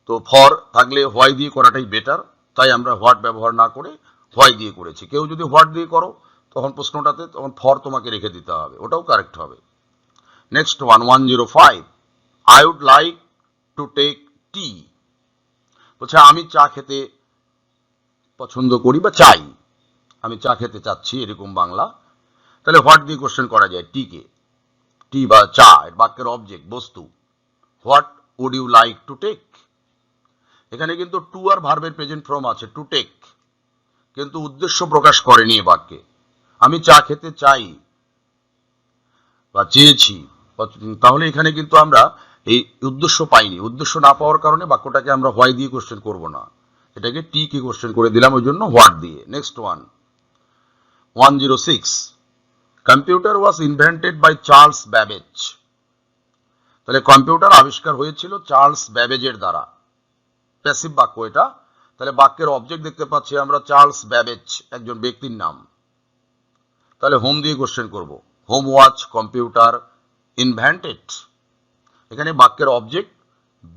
তো ফর থাকলে হোয়াই দিয়ে করাটাই বেটার, তাই আমরা হোয়াট ব্যবহার না করে হোয়াই দিয়ে করেছি। কেউ যদি হোয়াট দিয়ে করো তখন প্রশ্নটাতে তখন ফর তোমাকে রেখে দিতে হবে, ওটাও কারেক্ট হবে। Next 105, I would like to take tea. বলছে আমি চা খেতে পছন্দ করি বা চাই, আমি চা খেতে চাচ্ছি, এরকম বাংলা। তাহলে হোয়াট দিয়ে কোশ্চেন করা যায় টিকে, টি বা চা বাক্যের অবজেক্ট বস্তু, what would you like to take. এখানে কিন্তু টু আর ভার্বের প্রেজেন্ট ফর্ম আছে টু টেক, কিন্তু উদ্দেশ্য প্রকাশ করেনি এ বাক্যে। আমি চা খেতে চাই বা চেয়েছি, তাহলে এখানে কিন্তু আমরা এই উদ্দেশ্য পাইনি। উদ্দেশ্য না পাওয়ার কারণে বাক্যটাকে আমরা হোয়াই দিয়ে কোশ্চেন করব না, এটাকে টি কে কোশ্চেন করে দিলাম, ওই জন্য হোয়াট দিয়ে। Next 106, computer was invented by Charles Babbage. তাহলে কম্পিউটার আবিষ্কার হয়েছিল চার্লস ব্যাবেজের দ্বারা, প্যাসিভ বাক্য এটা। তাহলে বাক্যের অবজেক্ট দেখতে পাচ্ছি আমরা চার্লস ব্যাবেজ, একজন ব্যক্তির নাম। তাহলে হোম দিয়ে কোশ্চেন করব, হোম ওয়াজ কম্পিউটার ইনভেন্টেড। এখানে বাক্যের অবজেক্ট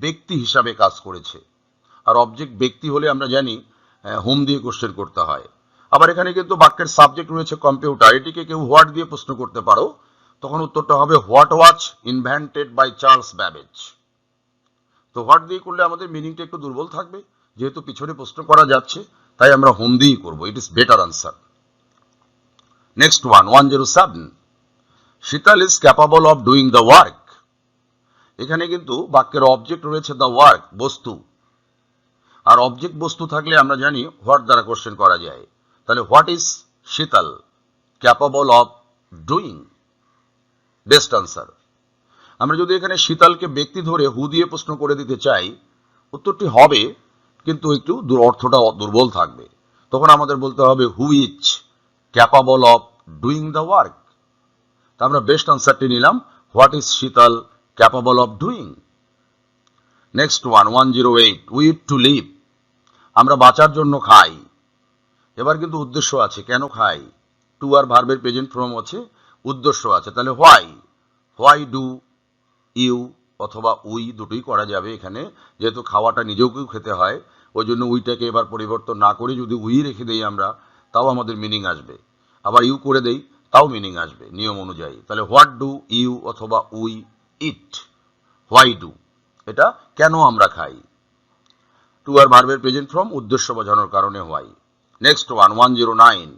ব্যক্তি হিসাবে কাজ করেছে, আর অবজেক্ট ব্যক্তি হলে আমরা জানি হোম দিয়ে কোশ্চেন করতে হয়। আবার এখানে কিন্তু বাক্যের সাবজেক্ট রয়েছে কম্পিউটার, এটিকে কেউ হোয়াট দিয়ে প্রশ্ন করতে পারো, তখন উত্তরটা হবে what was invented by Charles Babbage. তো হোয়াট দিয়ে করলে আমাদের মিনিংটা একটু দুর্বল থাকবে, যেহেতু পিছনে প্রশ্ন করা যাচ্ছে, তাই আমরা হোম দিয়েই করবো, ইট ইজ বেটার আনসার। নেক্সট 107, শীতল is capable of doing the work. এখানে কিন্তু বাক্যের অবজেক্ট রয়েছে দ্য ওয়ার্ক বস্তু, আর অবজেক্ট বস্তু থাকলে আমরা জানি হোয়াট দ্বারা কোশ্চেন করা যায়। তাহলে what is Shital capable of doing, best answer. আমরা যদি এখানে শীতলকে ব্যক্তি ধরে হু দিয়ে প্রশ্ন করে দিতে চাই, উত্তরটি হবে, কিন্তু একটু অর্থটা দুর্বল থাকবে, তখন আমাদের বলতে হবে who is capable of doing the work. তা আমরা বেস্ট আনসারটি নিলাম, what is Shital capable of doing. Next 108, we eat to live. আমরা বাঁচার জন্য খাই। এবার কিন্তু উদ্দেশ্য আছে, কেন খাই, টু আর ভার্বের প্রেজেন্ট ফর্ম আছে, উদ্দেশ্য আছে। তাহলে হোয়াই, হোয়াই ডু ইউ অথবা উই দুটোই করা যাবে এখানে, যেহেতু খাওয়াটা নিজেকেও খেতে হয়, ওই জন্য উইটাকে এবার পরিবর্তন না করে যদি উই রেখে দেই আমরা, তাও আমাদের মিনিং আসবে। আবার ইউ করে দেই, তাও মিনিং আসবে নিয়ম অনুযায়ী। তাহলে হোয়াট ডু ইউ অথবা উই ইট, হোয়াই ডু এটা কেন আমরা খাই, টু আর ভার্বের প্রেজেন্ট ফর্ম, উদ্দেশ্য বোঝানোর কারণে why. Next 109,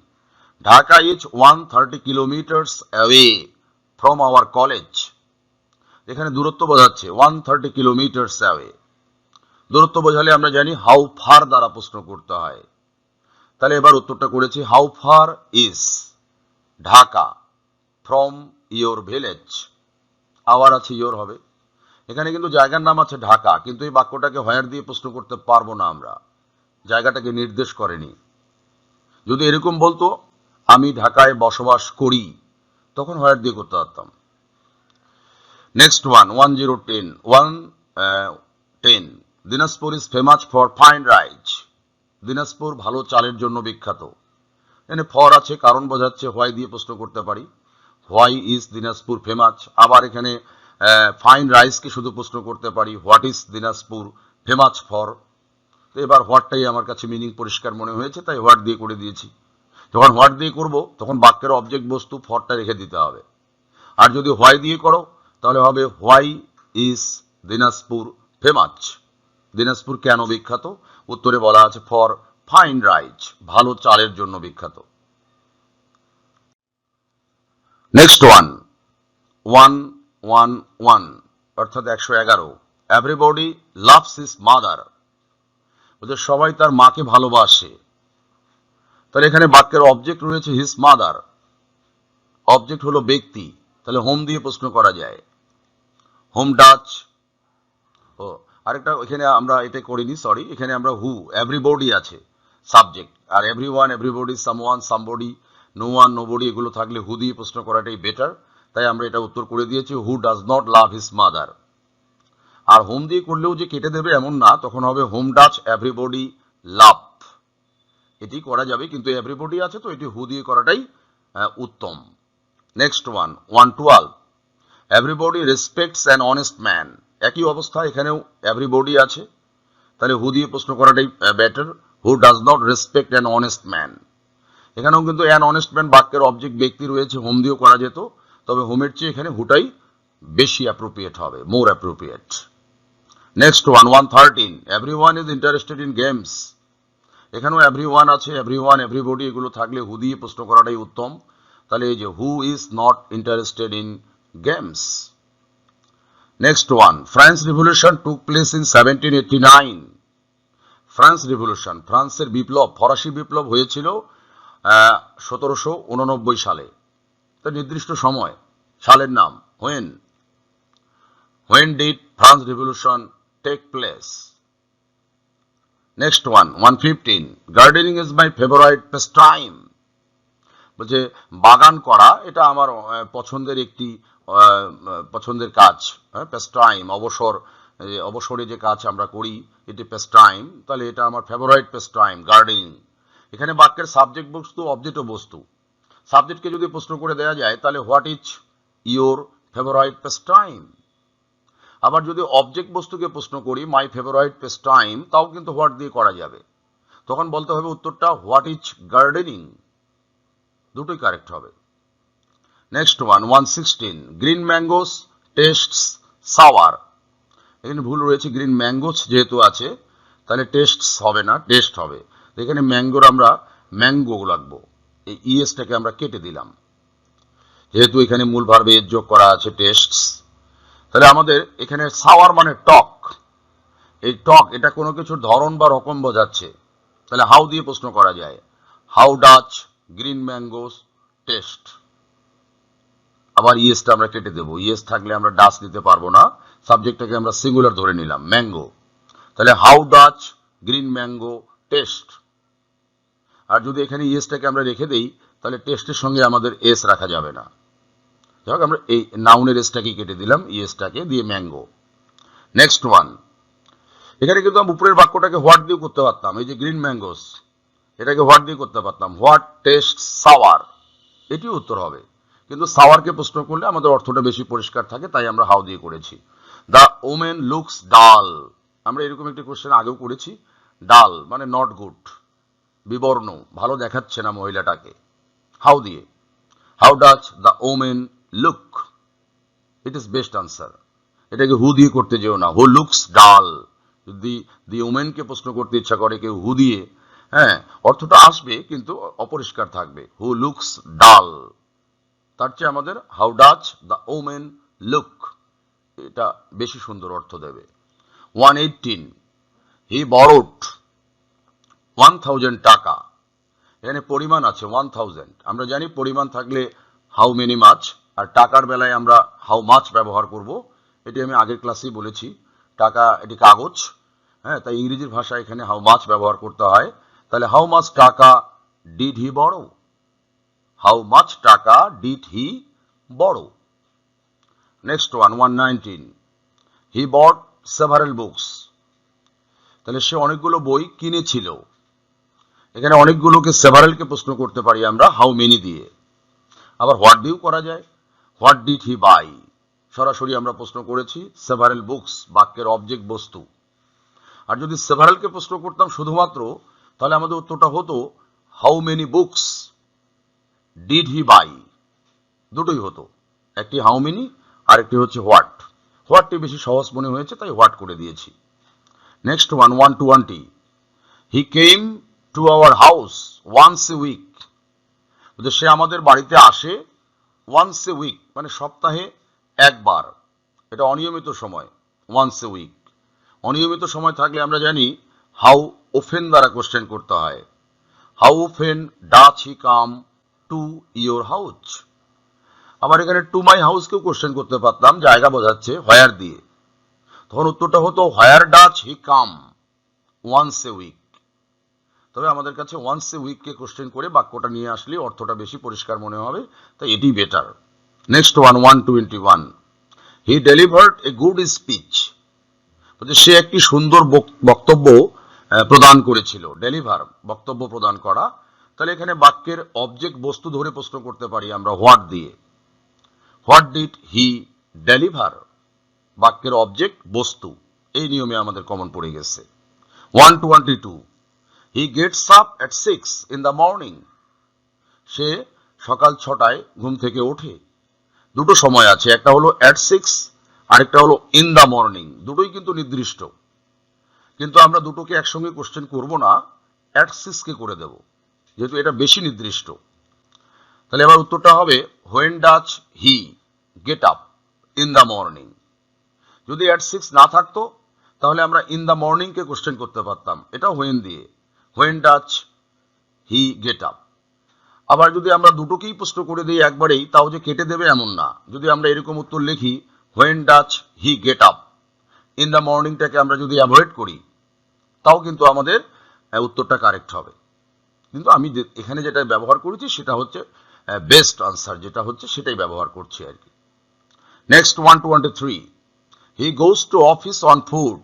Dhaka is 130 kilometres away from our college. এখানে দূরত্ব বোঝাচ্ছে 130 কিলোমিটার্স অ্যাওয়ে। দূরত্ব বোঝালে আমরা জানি হাউ ফার দ্বারা প্রশ্ন করতে হয়। তাহলে এবার উত্তরটা করেছি how far is Dhaka from your village, our আছে ইয়োর হবে। এখানে কিন্তু জায়গার নাম আছে ঢাকা, কিন্তু এই বাক্যটাকে হোয়ার দিয়ে প্রশ্ন করতে পারবো না আমরা, জায়গাটাকে নির্দেশ করেনি। যদি এরকম বলতো আমি ঢাকায় বসবাস করি, তখন হোয়াট দিয়ে করতে পারতাম। Next one 1010 Dinajpur is famous for fine rice. Dinajpur ভালো চালের জন্য বিখ্যাত। এখানে ফর আছে, কারণ বোঝাচ্ছে, হোয়াই দিয়ে প্রশ্ন করতে পারি, হোয়াই ইজ দিনাজপুর ফেমাস। আবার এখানে ফাইন রাইসকে শুধু প্রশ্ন করতে পারি, what is Dinajpur famous for. তো এবার হোয়াটটাই আমার কাছে মিনিং পরিষ্কার মনে হয়েছে, তাই হোয়াট দিয়ে করে দিয়েছি। যখন হোয়াট দিয়ে করব তখন বাক্যের অবজেক্ট বস্তু ফরটা রেখে দিতে হবে। আর যদি হোয়াই দিয়ে করো তাহলে হবে why is Dinajpur famous. Dinajpur কেন বিখ্যাত? উত্তরে বলা আছে ফর ফাইন রাইস, ভালো চালের জন্য বিখ্যাত। নেক্সট ওয়ান 111 অর্থাৎ 111 এভরিবডি লাভস হিজ মাদার। বলছে সবাই তার মাকে ভালোবাসে। তাহলে এখানে বাক্যের অবজেক্ট রয়েছে হিজ মাদার, অবজেক্ট হলো ব্যক্তি, তাহলে হোম দিয়ে প্রশ্ন করা যায়, হোম ডাচ। ও আরেকটা, এখানে আমরা এটা করিনি, সরি, এখানে আমরা হু, এভরিবডি আছে সাবজেক্ট, আর everyone, everybody, someone, somebody, no one, nobody এগুলো থাকলে হু দিয়ে প্রশ্ন করাটাই বেটার, তাই আমরা এটা উত্তর করে দিয়েছি who does not love his mother. আর হোম দিয়ে করলেও যে কেটে দেবে এমন না, তখন হবে হোম ডাচ এভরিবডি লাভ, এটি করা যাবে, কিন্তু এভরিবডি আছে তো এটি হু দিয়ে করাটাই উত্তম। Next one 112 everybody respects an honest man. একই অবস্থা, এখানেও এভরিবডি আছে, তাহলে হু দিয়ে প্রশ্ন করাটাই better, who does not respect an honest man. এখানেও কিন্তু অ্যান অনেস্ট ম্যান বাক্যের অবজেক্ট ব্যক্তি রয়েছে, হোম দিয়েও করা যেত, তবে হোমের চেয়ে এখানে হুটাই বেশি অ্যাপ্রোপ্রিয়েট হবে, মোর appropriate. Next one 113 everyone is interested in games. এখানেও এভরিওয়ান আছে, এভরিওয়ান, এভরিবডি এগুলো থাকলে হু দিয়ে প্রশ্ন করাটাই উত্তম, তাহলে এই যে who is not interested in games. Next one France revolution took place in 1789। France revolution, ফ্রান্সের বিপ্লব, ফরাসি বিপ্লব হয়েছিল 1789 সালে। তা নির্দিষ্ট সময়, সালের নাম when did France revolution take place? Next one 115 gardening is my favorite pastime। বলছে বাগান করা এটা আমার পছন্দের কাজ, পেস্টাইম, অবসরে যে কাজ আমরা করি এটি পেস্টাইম, তাহলে এটা আমার ফেভারিট পেস্টাইম গার্ডেনিং। এখানে বাক্যের সাবজেক্ট বস্তু, অবজেক্ট ও বস্তু। সাবজেক্টকে যদি প্রশ্ন করে দেওয়া যায় তাহলে হোয়াট ইজ ইয়োর ফেভারিট পেস্টাইম। আবার যদি অবজেক্ট বস্তুকে প্রশ্ন করি মাই ফেভারিট পেস্টাইম, তাও কিন্তু হোয়াট দিয়ে করা যাবে, তখন বলতে হবে উত্তরটা হোয়াট ইজ গার্ডেনিং, দুটোই কারেক্ট হবে। Next one 116 green mangoes tastes sour. এখানে ভুল রয়েছে, গ্রিন ম্যাঙ্গোস যেহেতু আছে তাহলে টেস্টস হবে না, টেস্ট হবে। এখানে ম্যাঙ্গোর আমরা ম্যাঙ্গো লাগবো, এই ইএসটাকে আমরা কেটে দিলাম, যেহেতু এখানে মূল ভার্বে এর যোগ করা আছে টেস্টস। তাহলে আমাদের এখানে সাওয়ার মানে টক, এই টক এটা কোনো কিছুর ধরন বা রকম বোঝাচ্ছে, তাহলে হাউ দিয়ে প্রশ্ন করা যায়, how does green mangoes test. আবার ইএসটা আমরা কেটে দেবো, ইএস থাকলে আমরা ডাচ নিতে পারবো না, সাবজেক্টটাকে আমরা সিঙ্গুলার ধরে নিলাম ম্যাঙ্গো, তাহলে how does green mango taste. আর যদি এখানে ইএসটাকে আমরা রেখে দেই তাহলে টেস্টের সঙ্গে আমাদের এস রাখা যাবে না, যাই হোক আমরা এই নাউনের এসটাকে কেটে দিলাম, ইএসটাকে দিয়ে ম্যাঙ্গো। নেক্সট ওয়ান, এখানে কিন্তু আমি উপরের বাক্যটাকে হোয়াট দিয়ে করতে পারতাম, এই যে গ্রিন ম্যাঙ্গোস এটাকে হোয়াট দিয়ে করতে পারতাম, হোয়াট টেস্ট সাওয়ার, এটি উত্তর হবে, কিন্তু সাওয়ারকে প্রশ্ন করলে আমাদের অর্থটা বেশি পরিষ্কার থাকে, তাই আমরা হাউ দিয়ে করেছি। দ্য ওমেন লুকস ডাল, আমরা এরকম একটি কোশ্চেন আগেও করেছি, ডাল মানে নট গুড, বিবর্ণ, ভালো দেখাচ্ছে না মহিলাটাকে, হাউ দিয়ে, how does the women look, it is best answer. এটাকে হু দিয়ে করতে যেও না, হু লুকস ডাল, যদি দি ওমেনকে প্রশ্ন করতে ইচ্ছা করে কেউ হু দিয়ে, হ্যাঁ অর্থটা আসবে কিন্তু অপরিষ্কার থাকবে, হু লুকস ডাল, তার চেয়ে আমাদের how does the women look, এটা বেশি সুন্দর অর্থ দেবে। 118 হি বরোড 1000 টাকা, এখানে পরিমাণ আছে 1000, আমরা জানি পরিমাণ থাকলে হাউ মেনি মাছ, আর টাকার বেলায় আমরা হাউ মাছ ব্যবহার করব, এটি আমি আগের ক্লাসেই বলেছি। টাকা এটি কাগজ, হ্যাঁ, তাই ইংরেজির ভাষা এখানে হাউ মাচ ব্যবহার করতে হয়। তাহলে how much taka did he বড়ো, how much taka did he বড়ো। নেক্সট ওয়ান 119, হি বট সেভারাল বুকস। তাহলে সে অনেকগুলো বই কিনেছিল। এখানে অনেকগুলোকে সেভারালকে প্রশ্ন করতে পারি আমরা হাউ মেনি দিয়ে। আবার হোয়াট দিয়েও করা যায়, হোয়াট ডিড হি বাই। সরাসরি আমরা প্রশ্ন করেছি সেভারাল বুকস, বাক্যের অবজেক্ট বস্তু। আর যদি সেভারালকে প্রশ্ন করতাম শুধুমাত্র, তাহলে আমাদের উত্তরটা হতো how many books did he buy. দুটোই হতো, একটি হাউ মেনি আর একটি হচ্ছে হোয়াট। হোয়াটটি বেশি সহজ মনে হয়েছে তাই হোয়াট করে দিয়েছি। Next one 120, he came to our house once a week. সে আমাদের বাড়িতে আসে ওয়ান্স এ উইক মানে সপ্তাহে একবার। এটা অনিয়মিত সময়, ওয়ান্স এ উইক। অনিয়মিত সময় থাকলে আমরা জানি হাউ ওফেন দ্বারা কোশ্চেন করতে হয়। How often does he come to your house. আবার এখানে টু মাই হাউসকেও কোশ্চেন করতে পারতাম, জায়গা বোঝাচ্ছে হোয়ার দিয়ে। তখন উত্তরটা হতো where does he come once a week. তবে আমাদের কাছে ওয়ান্স এ উইককে কোশ্চেন করে বাক্যটা নিয়ে আসলে অর্থটা বেশি পরিষ্কার মনে হবে, তাই এটি better. Next one 121, he delivered a good speech. সে একটি সুন্দর বক্তব্য প্রদান করেছিল। ডেলিভার বক্তব্য প্রদান করা। তাহলে এখানে বাক্যের অবজেক্ট বস্তু ধরে প্রশ্ন করতে পারি আমরা হোয়াট দিয়ে। হোয়াট ডিড হি ডেলিভার, বাক্যের অবজেক্ট বস্তু। এই নিয়মে আমাদের কমন পড়ে গেছে। 122, he gets up at 6 in the morning. সে সকাল 6টায় ঘুম থেকে ওঠে। দুটো সময় আছে, একটা হলো এট 6, আরেকটা হলো ইন দ্য মর্নিং। দুটোই কিন্তু নির্দিষ্ট, কিন্তু আমরা দুটোকে একসঙ্গে কোশ্চেন করব না, এট 6 কে করে দেব যেহেতু এটা বেশি নির্দিষ্ট। তাহলে এবার উত্তরটা হবে when does he get up in the morning. যদি এট 6 না থাকতো তাহলে আমরা in the morning K question করতে পারতাম, এটা হোয়েন দিয়ে। When does he get up. আবার যদি আমরা দুটোকেই প্রশ্ন করে দিই একবারেই, তাও যে কেটে দেবে এমন না। যদি আমরা এরকম উত্তর লিখি when does he get up, in the মর্নিংটাকে আমরা যদি অ্যাভয়েড করি, তাও কিন্তু আমাদের উত্তরটা কারেক্ট হবে। কিন্তু আমি এখানে যেটা ব্যবহার করেছি সেটা হচ্ছে বেস্ট আনসার, যেটা হচ্ছে সেটাই ব্যবহার করছি আর কি। Next 123, he goes to office on foot.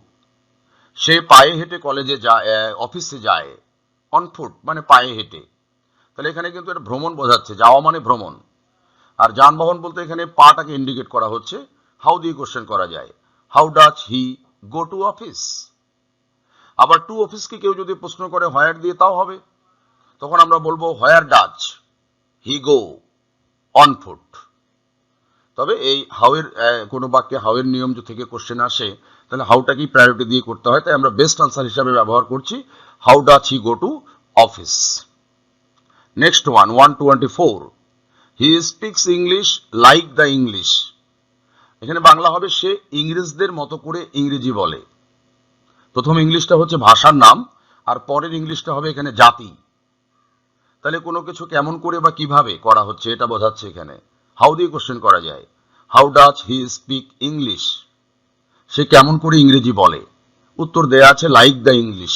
সে পায়ে হেঁটে কলেজে যায়, অফিসে যায়। অন ফুট মানে পায়ে হেঁটে। তাহলে এখানে কিন্তু এটা ভ্রমণ বোঝাচ্ছে, যাওয়া মানে ভ্রমণ। আর যানবাহন বলতে এখানে পাটাকে ইন্ডিকেট করা হচ্ছে। হাউ দিয়ে কোশ্চেন করা যায়, how does he go to office. আবার টু অফিসকে কেউ যদি প্রশ্ন করে হোয়ার দিয়ে, তাও হবে। তখন আমরা বলবো where does he go on foot. তবে এই হাউয়ের কোনো বাক্যে হাউয়ের নিয়ম থেকে কোশ্চেন আসে, তাহলে হাউটাকেই প্রায়োরিটি দিয়ে করতে হয়, তাই আমরা বেস্ট আনসার হিসাবে ব্যবহার করছি how does he go to office. Next one 124, he speaks English like the English. এখানে বাংলা হবে সে ইংরেজদের মতো করে ইংরেজি বলে। প্রথম ইংলিশটা হচ্ছে ভাষার নাম, আর পরের ইংলিশটা হবে এখানে জাতি। তাহলে কোনো কিছু কেমন করে বা কিভাবে করা হচ্ছে এটা বোঝাচ্ছে এখানে। হাউ দিয়ে কোশ্চেন করা যায়, how does he speak English. সে কেমন করে ইংরেজি বলে। উত্তর দেয়া আছে লাইক দ্য ইংলিশ,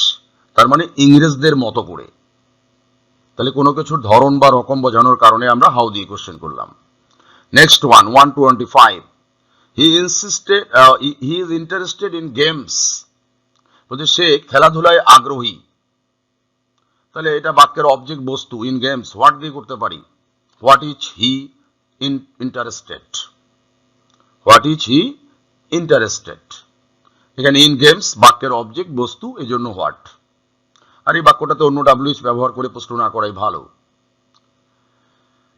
তার মানে ইংরেজদের মতো করে। তাহলে কোনো কিছুর ধরন বা রকম বোঝানোর কারণে আমরা হাউ দিয়ে কোশ্চেন করলাম। Next one 125, he is interested in games. বলছে সে খেলাধুলায় আগ্রহী। তাহলে এটা বাক্যের অবজেক্ট বস্তু ইন গেমস, হোয়াট দিয়ে করতে পারি, what is he interested. What is he interested. এখানে ইন গেমস বাক্যের অবজেক্ট বস্তু, এই জন্য হোয়াট। আর এই বাক্যটাতে অন্য ডাব্লিউএইচ ব্যবহার করে প্রশ্ন না করাই ভালো।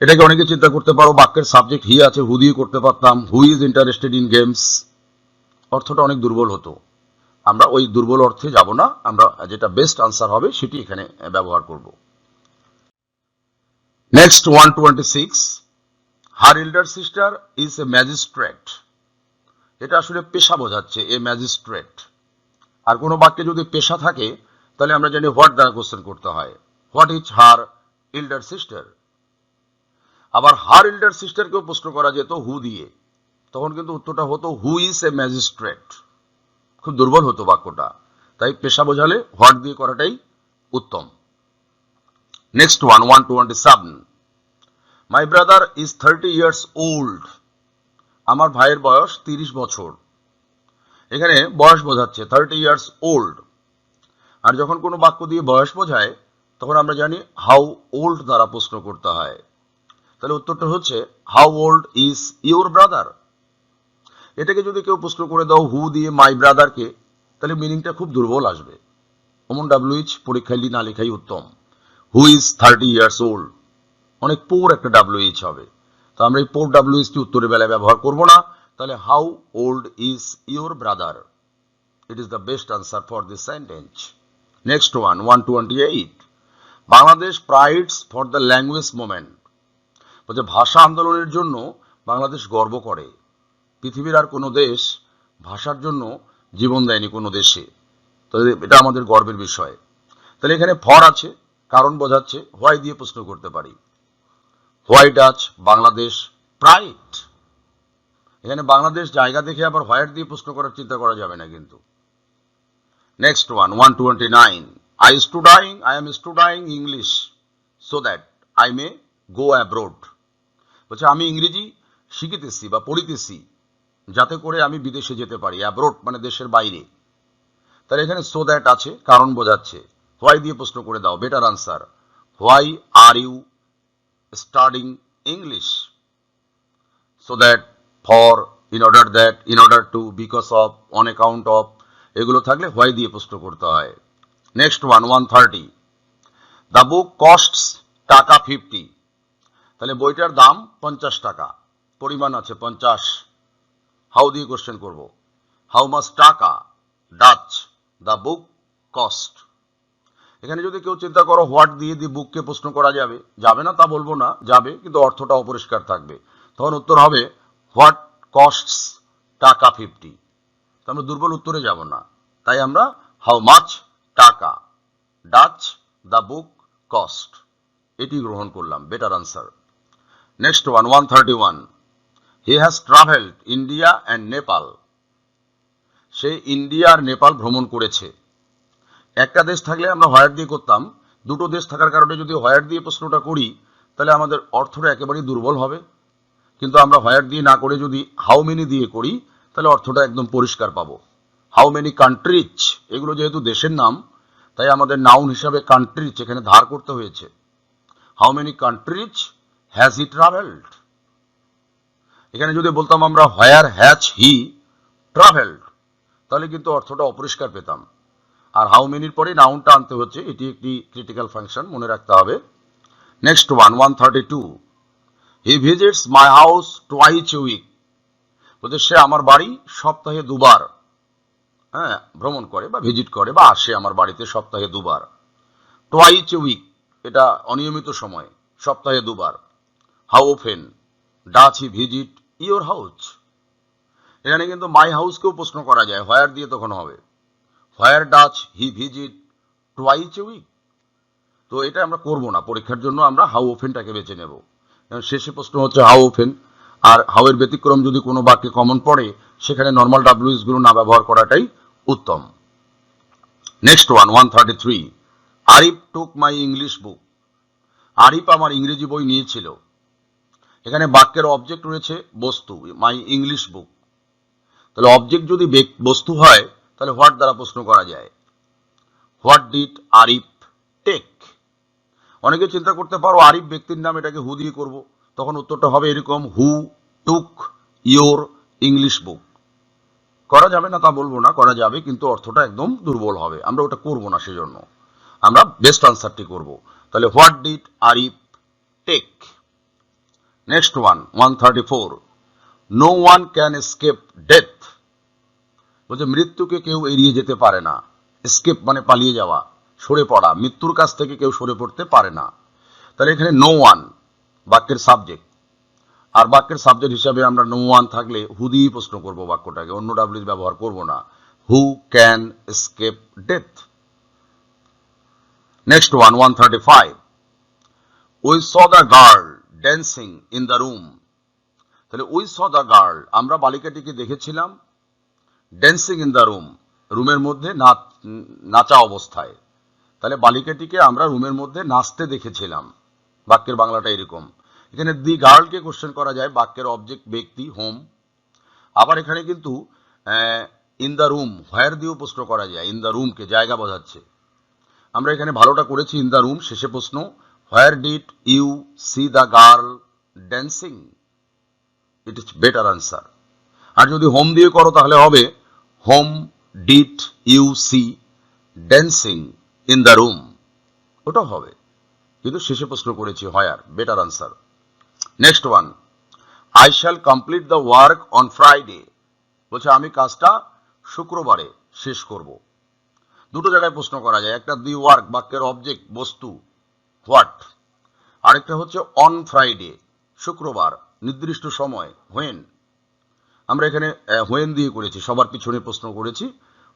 এটাকে অনেকে চিন্তা করতে পারো বাক্যের সাবজেক্ট হি আছে, হু দিয়ে করতে পারতাম, who is interested in games. অর্থটা অনেক দুর্বল হতো। আমরা ওই দুর্বল অর্থে যাব না, আমরা যেটা বেস্ট আনসার হবে সেটি এখানে ব্যবহার করব। Next 126, her elder sister is a magistrate. এটা আসলে পেশা বোঝাচ্ছে, এ ম্যাজিস্ট্রেট। আর কোনো বাক্যে যদি পেশা থাকে তাহলে আমরা জানি হোয়াট দ্বারা কোশ্চেন করতে হয়, what is her elder sister. আবার হার এল্ডার সিস্টারকেও প্রশ্ন করা যেত হু দিয়ে, তখন কিন্তু উত্তরটা হতো হু ইজ এ ম্যাজিস্ট্রেট। খুব দুর্বল হতো বাক্যটা, তাই পেশা বোঝালে হোয়াট দিয়ে করাটাই উত্তম। Next one 127, my brother is 30 years old. আমার ভাইয়ের বয়স 30 বছর। এখানে বয়স বোঝাচ্ছে 30 ইয়ার্স ওল্ড। আর যখন কোনো বাক্য দিয়ে বয়স বোঝায় তখন আমরা জানি হাউ ওল্ড দ্বারা প্রশ্ন করতে হয়। তাহলে উত্তরটা হচ্ছে how old is your brother. এটাকে যদি কেউ প্রশ্ন করে দাও হু দিয়ে মাই ব্রাদারকে, তাহলে মিনিংটা খুব দুর্বল আসবে। অমন ডাব্লিউএইচ পরীক্ষায় না লেখাই উত্তম। হু ইজ 30 ইয়ার্স ওল্ড, অনেক পোর একটা ডাব্লিউএইচ হবে। তো আমরা এই পোর ডাব্লিউএইচটি উত্তরের বেলায় ব্যবহার করব না। তাহলে how old is your brother, it is the best answer for this sentence. Next one 128, Bangladesh প্রাইডস for the language movement. বলছে ভাষা আন্দোলনের জন্য বাংলাদেশ গর্ব করে। পৃথিবীর আর কোনো দেশ ভাষার জন্য জীবন দেয়নি কোনো দেশে, তো এটা আমাদের গর্বের বিষয়। তাহলে এখানে ফর আছে, কারণ বোঝাচ্ছে। হোয়াই দিয়ে প্রশ্ন করতে পারি, হোয়াই ডাচ বাংলাদেশ প্রাইড। এখানে বাংলাদেশ জায়গা দেখে আবার হোয়াইট দিয়ে প্রশ্ন করার চিন্তা করা যাবে না কিন্তু। Next one 129, I am studying English so that I may go abroad। বলছে আমি ইংরেজি শিখিতেছি বা পড়িতেছি যাতে করে আমি বিদেশে যেতে পারি। অ্যাব্রোড মানে দেশের বাইরে। তাহলে এখানে সো দ্যাট আছে, কারণ বোঝাচ্ছে। হোয়াই দিয়ে প্রশ্ন করে দাও, better answer. Why are you studying English? So that, for, in order that, in order to, because of, on account of, এগুলো থাকলে হোয়াই দিয়ে প্রশ্ন করতে হয়। Next one 130, the book costs taka 50। তাহলে বইটার দাম 50 টাকা, পরিমাণ আছে 50। হাউ দিয়ে কোশ্চেন করব, হাউ মাচ টাকা ডাচ দ্য বুক কস্ট। এখানে যদি কেউ চিন্তা করো হোয়াট দিয়ে দি বুককে প্রশ্ন করা যাবে, যাবে না তা বলবো না, যাবে, কিন্তু অর্থটা অপরিষ্কার থাকবে। তখন উত্তর হবে হোয়াট কস্টস টাকা 50। তো আমরা দুর্বল উত্তরে যাব না, তাই আমরা হাউ মাচ টাকা ডাচ দ্য বুক কস্ট এটি গ্রহণ করলাম, better answer. Next one 131, he has travelled India and Nepal. সে ইন্ডিয়া আর নেপাল ভ্রমণ করেছে। একটা দেশ থাকলে আমরা হোয়ার দিয়ে করতাম, দুটো দেশ থাকার কারণে যদি হোয়ার দিয়ে প্রশ্নটা করি তাহলে আমাদের অর্থটা একেবারেই দুর্বল হবে। কিন্তু আমরা হোয়ার দিয়ে না করে যদি হাউ মেনি দিয়ে করি তাহলে অর্থটা একদম পরিষ্কার পাবো। হাউ মেনি কান্ট্রিজ, এগুলো যেহেতু দেশের নাম তাই আমাদের নাউন হিসাবে কান্ট্রিজ এখানে ধার করতে হয়েছে। How many countries has he travelled. এখানে যদি বলতাম আমরা হোয়ার হ্যাজ হি ট্রাভেলড তাহলে কিন্তু অর্থটা অপরিষ্কার পেতাম। আর হাউ মেনির পরে নাউনটা আনতে হচ্ছে, এটি একটি ক্রিটিক্যাল ফাংশন, মনে রাখতে হবে। Next one 132, he visits my house twice a week. বলতে সে আমার বাড়ি সপ্তাহে দুবার ভ্রমণ করে বা ভিজিট করে বা আসে আমার বাড়িতে সপ্তাহে দুবার। টুয়াইস এ উইক এটা অনিয়মিত সময়, সপ্তাহে দুবার। How often Dutch he visit your house. এখানে কিন্তু মাই হাউসকেও প্রশ্ন করা যায়, হোয়ার দিয়ে তখন হবে where does he visit twice a week. তো এটা আমরা করব না, পরীক্ষার জন্য আমরা হাউ অফেনটাকে বেছে নেব। শেষে প্রশ্ন হচ্ছে হাউ অফেন, আর হাউ এর ব্যতিক্রম যদি কোনো বাক্যে কমন পড়ে সেখানে নর্মাল ডাব্লিউএস গুলো না ব্যবহার করাটাই উত্তম। Next one 133, Arif took my English book. Arif আমার ইংরেজি বই নিয়েছিল। এখানে বাক্যের অবজেক্ট রয়েছে বস্তু, মাই ইংলিশ বুক। তাহলে অবজেক্ট যদি বস্তু হয় তাহলে হোয়াট দ্বারা প্রশ্ন করা যায়, হোয়াট ডিড আরিফ টেক। অনেকে চিন্তা করতে পারো আরিফ ব্যক্তির নাম, এটাকে হু দিয়ে করব, তখন উত্তরটা হবে এরকম, হু টুক ইয়োর ইংলিশ বুক। করা যাবে না তা বলবো না, করা যাবে, কিন্তু অর্থটা একদম দুর্বল হবে, আমরা ওটা করব না, সেজন্য আমরা বেস্ট আনসারটি করব। তাহলে what did Arif take. Next one 134, no one can escape death. বলছে মৃত্যুকে কেউ এড়িয়ে যেতে পারে না। এস্কেপ মানে পালিয়ে যাওয়া, সরে পড়া, মৃত্যুর কাছ থেকে কেউ সরে পড়তে পারে না। তাহলে এখানে নো ওয়ান বাক্যের সাবজেক্ট, আর বাক্যের সাবজেক্ট হিসাবে আমরা নো ওয়ান থাকলে হু দিয়ে প্রশ্ন করব বাক্যটাকে, অন্য ডাব্লিউ ব্যবহার করব না। Who can escape death. Next one 135, we saw the girl dancing in the room. তাহলে উই স দ্য গার্ল আমরা বালিকাটিকে দেখেছিলাম, ড্যান্সিং ইন দ্য রুম রুমের মধ্যে নাচা অবস্থায়। তাহলে বালিকাটিকে আমরা রুমের মধ্যে নাচতে দেখেছিলাম। বাক্যের বাংলাটা এরকম। এখানে দি গার্লকে কোশ্চেন করা যায়, বাক্যের অবজেক্ট ব্যক্তি হোম। আবার এখানে কিন্তু ইন দ্য রুম হোয়ার দিয়েও প্রশ্ন করা যায়। ইন দ্য রুমকে জায়গা বোঝাচ্ছে। আমরা এখানে ভালোটা করেছি, ইন দ্য রুম, শেষে প্রশ্ন where did you see the girl dancing, it is better answer. আর যদি হোম দিয়ে করো তাহলে হবে whom did you see dancing in the room, ওটাও হবে, কিন্তু শেষে প্রশ্ন করেছি where, better answer. Next one, I shall complete the work on Friday, বলছে আমি কাজটা শুক্রবারে শেষ করব। দুটো জায়গায় প্রশ্ন করা যায়, একটা দি ওয়ার্ক বাক্যের অবজেক্ট বস্তু হোয়াট, আরেকটা হচ্ছে অন ফ্রাইডে শুক্রবার, নির্দিষ্ট সময় হোয়েন। আমরা এখানে হোয়েন দিয়ে করেছি, সবার পিছনে প্রশ্ন করেছি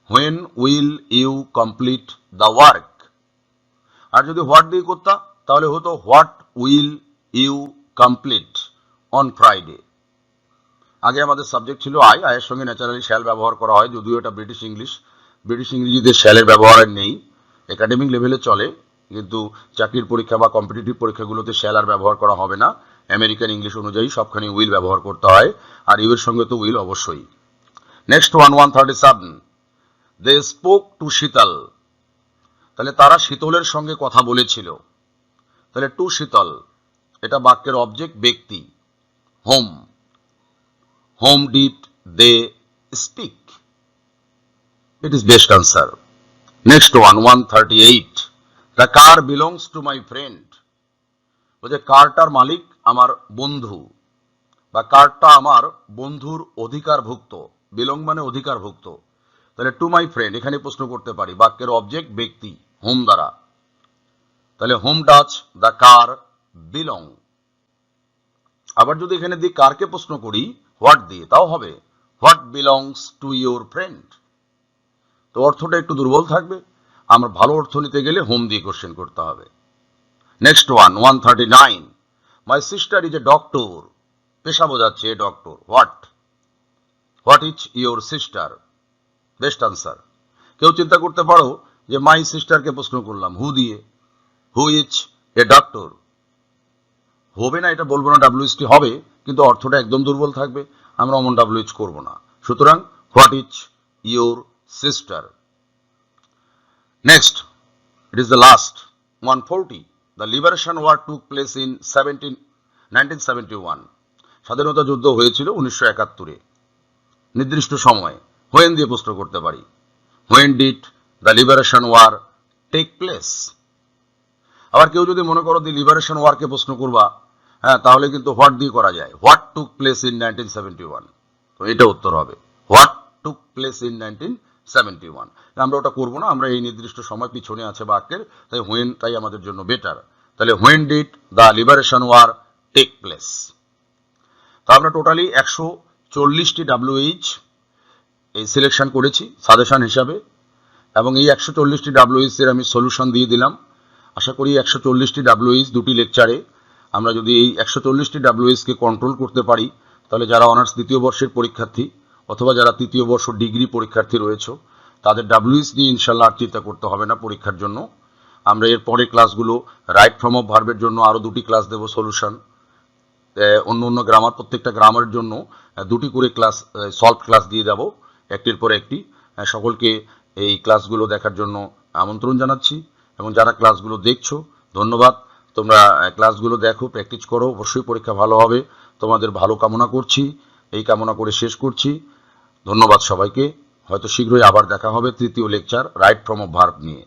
when will you complete the work. আর যদি হোয়াট দিয়ে করতাম তাহলে হতো what will you complete on Friday. আগে আমাদের সাবজেক্ট ছিল আই, আয়ের সঙ্গে ন্যাচারালি শ্যাল ব্যবহার করা হয়, যদিও এটা ব্রিটিশ ইংলিশ। ব্রিটিশ ইংরেজিতে শ্যালের ব্যবহার নেই, একাডেমিক লেভেলে চলে, কিন্তু চাকরির পরীক্ষা বা কম্পিটিটিভ পরীক্ষাগুলোতে শ্যাল আর ব্যবহার করা হবে না। আমেরিকান ইংলিশ অনুযায়ী সবখানে উইল ব্যবহার করতে হয়, আর ইউ এর সঙ্গে তো উইল অবশ্যই। নেক্সট 137, দে স্পোক টু শীতল, তাহলে তারা শীতলের সঙ্গে কথা বলেছিল। তাহলে টু শীতল এটা বাক্যের অবজেক্ট ব্যক্তি whom, whom did they speak, it is best answer. Next one 138, the car belongs to my friend, বলছে কারটার মালিক আমার বন্ধু, বা কারটা আমার বন্ধুর অধিকারভুক্ত। বিলং মানে অধিকারভুক্ত। তাহলে টু মাই ফ্রেন্ড এখানে প্রশ্ন করতে পারি, বাক্যের অবজেক্ট ব্যক্তি হোম দ্বারা। তাহলে home Dutch the car belong. আবার যদি এখানে দিয়ে কারকে প্রশ্ন করি হোয়াট দিয়ে, তাও হবে what belongs to your friend. তো অর্থটা একটু দুর্বল থাকবে, আমরা ভালো অর্থ নিতে গেলে হোম দিয়ে কোশ্চেন করতে হবে। Next one 139, my sister is a doctor, পেশা বোঝাচ্ছে doctor. What is your sister, best answer. কেউ চিন্তা করতে পারো যে মাই সিস্টারকে প্রশ্ন করলাম হু দিয়ে, হু ইজ এ ডক্টর, হবে না এটা বলবো না, ডাব্লিউএসটি হবে, কিন্তু অর্থটা একদম দুর্বল থাকবে, আমরা অমন ডাব্লিউএইচ করবো না। সুতরাং what is your sister. Next, it is the last 140, the liberation war took place in 1971, স্বাধীনতা যুদ্ধ হয়েছিল 1971-এ। নির্দিষ্ট সময় হোয়েন দিয়ে প্রশ্ন করতে পারি, when did the liberation war take place. আবার কেউ যদি মনে করো দি লিবারেশন ওয়ারকে প্রশ্ন করবা, হ্যাঁ, তাহলে কিন্তু হোয়াট দিয়ে করা যায়, হোয়াট টুক প্লেস ইন 1971, তো এটা উত্তর হবে হোয়াট টুক প্লেস ইন 1971। আমরা ওটা করবো না, আমরা এই নির্দিষ্ট সময় পিছনে আছে বাক্যের, তাই হোয়েন তাই আমাদের জন্য বেটার। তাহলে when did the liberation war take place. তো আমরা টোটালি 140টি ডাব্লিউএইচ এই সিলেকশন করেছি সাজেশন হিসাবে, এবং এই 140টি ডাব্লিউএইচ এর আমি সলিউশন দিয়ে দিলাম। আশা করি 140টি ডাব্লিউএইচ দুটি লেকচারে আমরা যদি এই 140টি ডাব্লিউএইচকে কন্ট্রোল করতে পারি, তাহলে যারা অনার্স দ্বিতীয় বর্ষের পরীক্ষার্থী অথবা যারা তৃতীয় বর্ষ ডিগ্রি পরীক্ষার্থী রয়েছে তাদের ডাব্লিউএইচ নিয়ে ইনশাল্লাহ আর চিন্তা করতে হবে না পরীক্ষার জন্য। আমরা এর পরে ক্লাসগুলো রাইট ফর্ম অফ ভার্বের জন্য আরও দুটি ক্লাস দেব সলিউশন, অন্য গ্রামার, প্রত্যেকটা গ্রামারের জন্য দুটি করে ক্লাস সলভ ক্লাস দিয়ে যাব একটির পর একটি। সকলকে এই ক্লাসগুলো দেখার জন্য আমন্ত্রণ জানাচ্ছি, এবং যারা ক্লাসগুলো দেখছো ধন্যবাদ। তোমরা ক্লাসগুলো দেখো, প্র্যাকটিস করো, অবশ্যই পরীক্ষা ভালো হবে, তোমাদের ভালো কামনা করছি, এই কামনা করে শেষ করছি। ধন্যবাদ সবাইকে, হয়তো শীঘ্রই আবার দেখা হবে তৃতীয় lecture right form of verb নিয়ে।